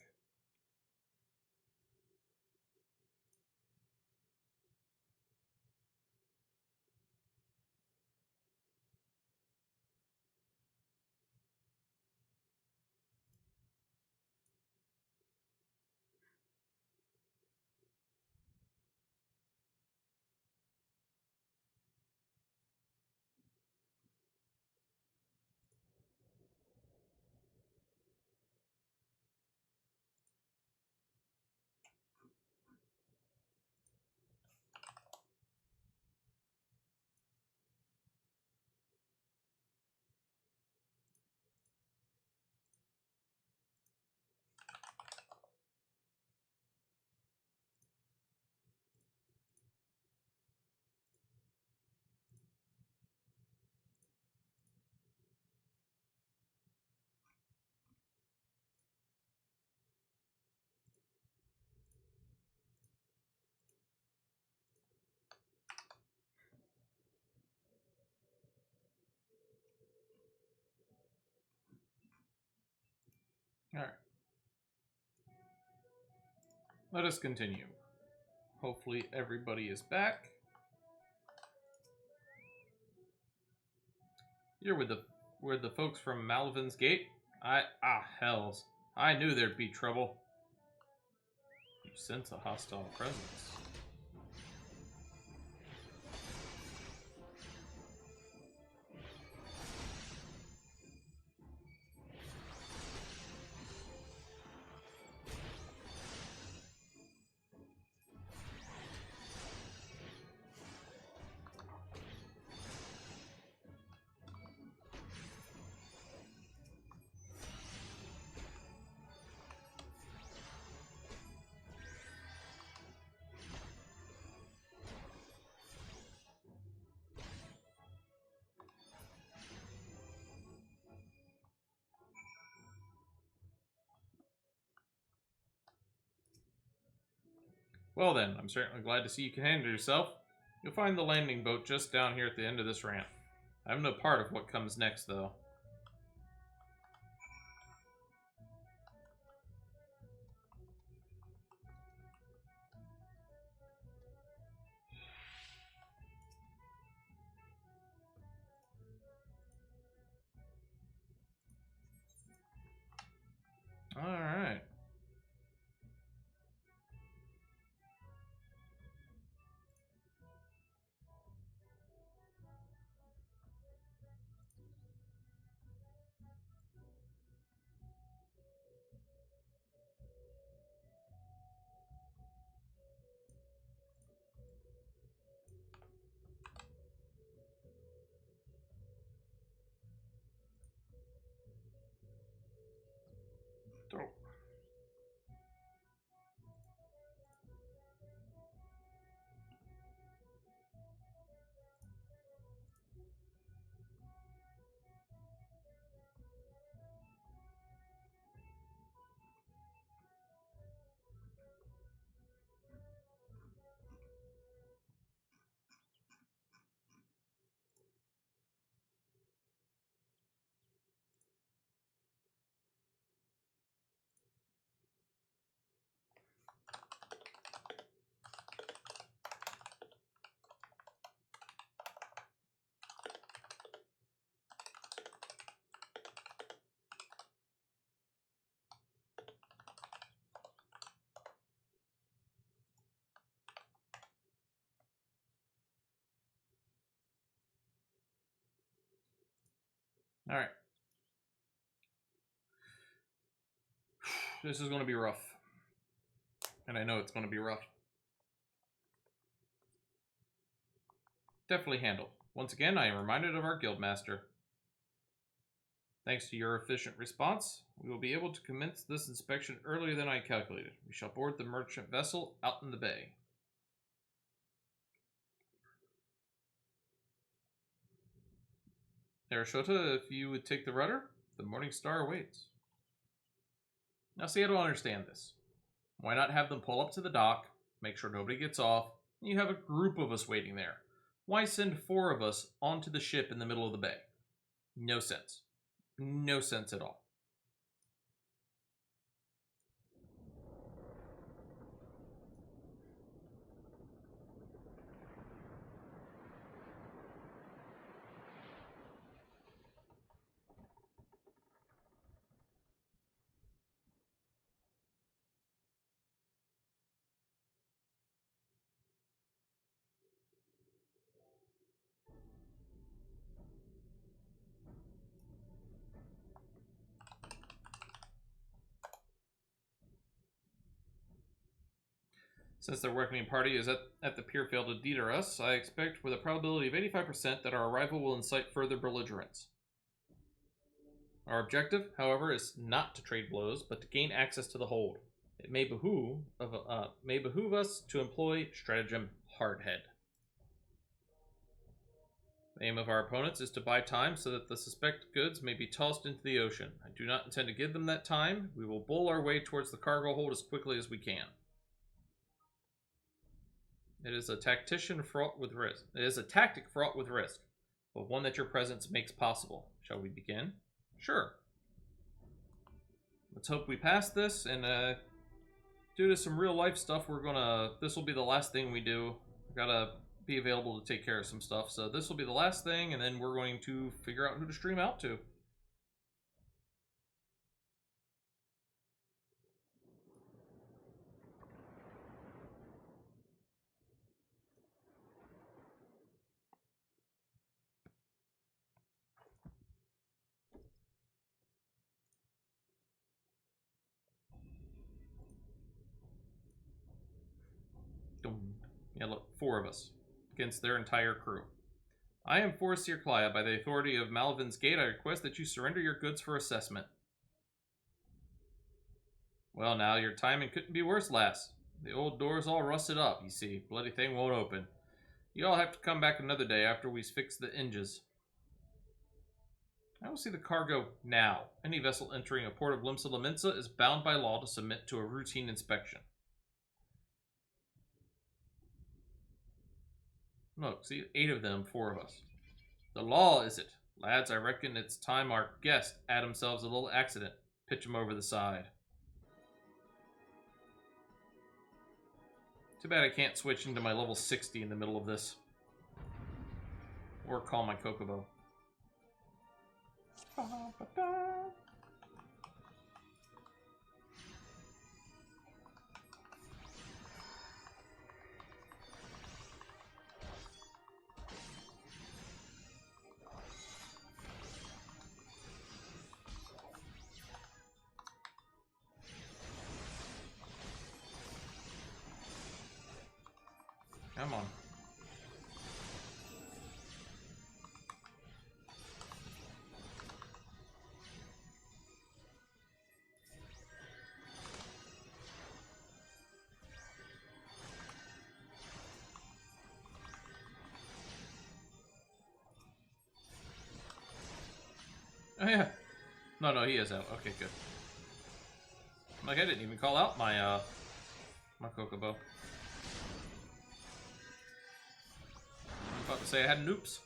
[SPEAKER 1] Alright. Let us continue. Hopefully everybody is back. You're with the folks from Malvin's Gate? Hells. I knew there'd be trouble. You sense a hostile presence. Well then, I'm certainly glad to see you can handle yourself. You'll find the landing boat just down here at the end of this ramp. I'm no part of what comes next, though. Alright. Dope. Alright. This is going to be rough. And I know it's going to be rough. Definitely handled. Once again, I am reminded of our guildmaster. Thanks to your efficient response, we will be able to commence this inspection earlier than I calculated. We shall board the merchant vessel out in the bay. Arashota, if you would take the rudder, the Morning Star awaits. Now see, I don't understand this. Why not have them pull up to the dock, make sure nobody gets off, and you have a group of us waiting there? Why send 4 of us onto the ship in the middle of the bay? No sense. No sense at all. Since their reckoning party is at the pier field to deter us, I expect with a probability of 85% that our arrival will incite further belligerence. Our objective, however, is not to trade blows, but to gain access to the hold. It may behoove us to employ stratagem hardhead. The aim of our opponents is to buy time so that the suspected goods may be tossed into the ocean. I do not intend to give them that time. We will bull our way towards the cargo hold as quickly as we can. It is a tactic fraught with risk, but one that your presence makes possible. Shall we begin? Sure. Let's hope we pass this, and due to some real life stuff, this will be the last thing we do. I gotta be available to take care of some stuff, so this will be the last thing, and then we're going to figure out who to stream out to. Yeah, look, 4 of us against their entire crew. I am Forestier Clio. By the authority of Malavin's Gate, I request that you surrender your goods for assessment. Well, now, your timing couldn't be worse, lass. The old door's all rusted up, you see. Bloody thing won't open. You all have to come back another day after we fix the hinges. I will see the cargo now. Any vessel entering a port of Limsa Laminsa is bound by law to submit to a routine inspection. Look, see, 8 of them, 4 of us. The law, is it? Lads, I reckon it's time our guest had himself a little accident. Pitch him over the side. Too bad I can't switch into my level 60 in the middle of this. Or call my Kokobo. Come on. Oh yeah. No, he is out. Okay, good. Like, I didn't even call out my, my Kokobo. I was about to say I had noops.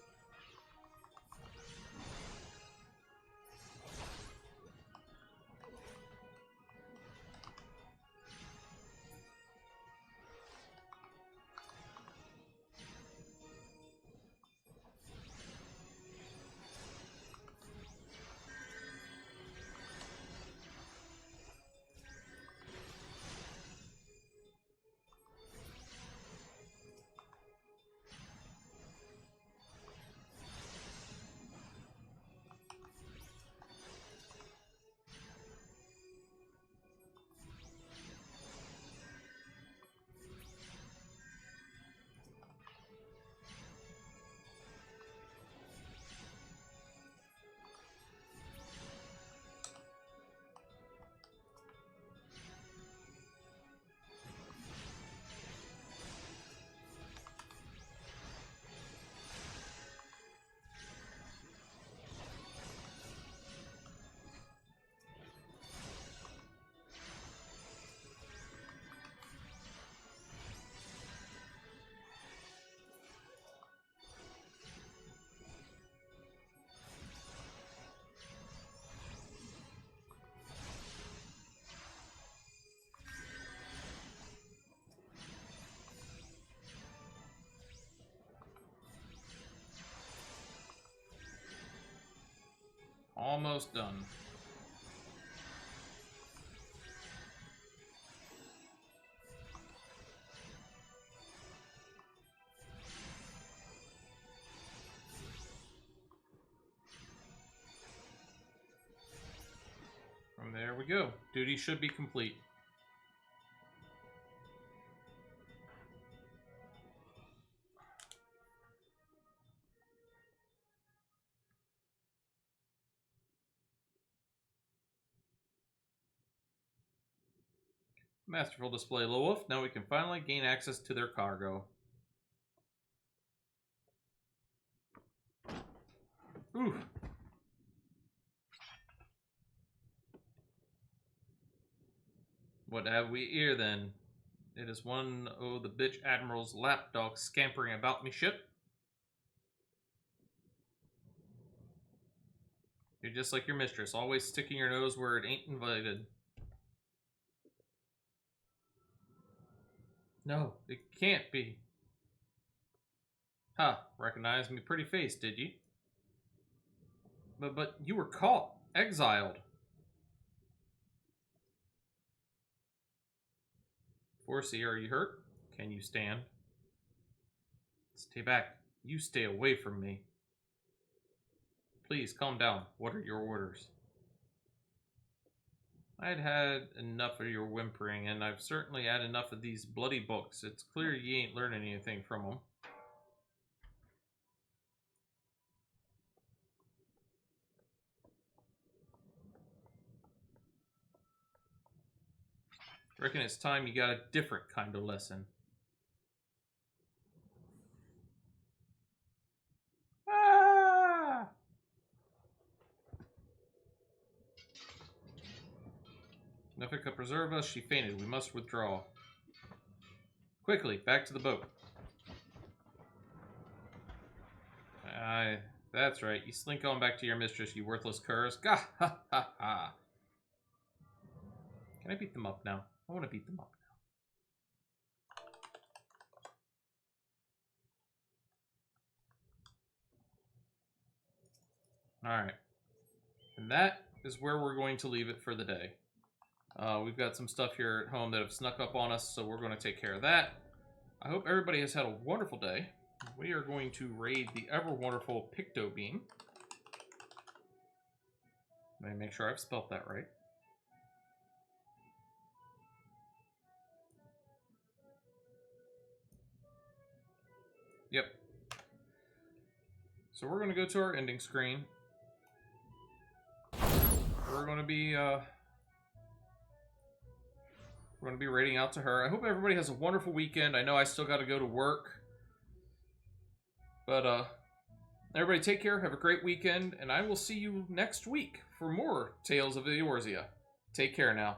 [SPEAKER 1] Almost done. From there we go. Duty should be complete. Masterful display, Lil'Wolf. Now we can finally gain access to their cargo. Ooh. What have we here then? It is one of the bitch admiral's lapdog scampering about me ship. You're just like your mistress, always sticking your nose where it ain't invited. No, it can't be. Huh, recognized me pretty face, did you? But you were caught, exiled. Forsey, are you hurt? Can you stand? Stay back. You stay away from me. Please, calm down. What are your orders? I'd had enough of your whimpering, and I've certainly had enough of these bloody books. It's clear you ain't learning anything from them. Reckon it's time you got a different kind of lesson. Ah! Nothing could preserve us. She fainted. We must withdraw. Quickly, back to the boat. That's right. You slink on back to your mistress, you worthless curs. Gah, ha, ha, ha. Can I beat them up now? I want to beat them up now. Alright. And that is where we're going to leave it for the day. We've got some stuff here at home that have snuck up on us, so we're going to take care of that. I hope everybody has had a wonderful day. We are going to raid the ever-wonderful Picto Beam. Let me make sure I've spelt that right. Yep. So we're going to go to our ending screen. We're going to be raiding out to her. I hope everybody has a wonderful weekend. I know I still got to go to work. But everybody take care, have a great weekend, and I will see you next week for more Tales of Eorzea. Take care now.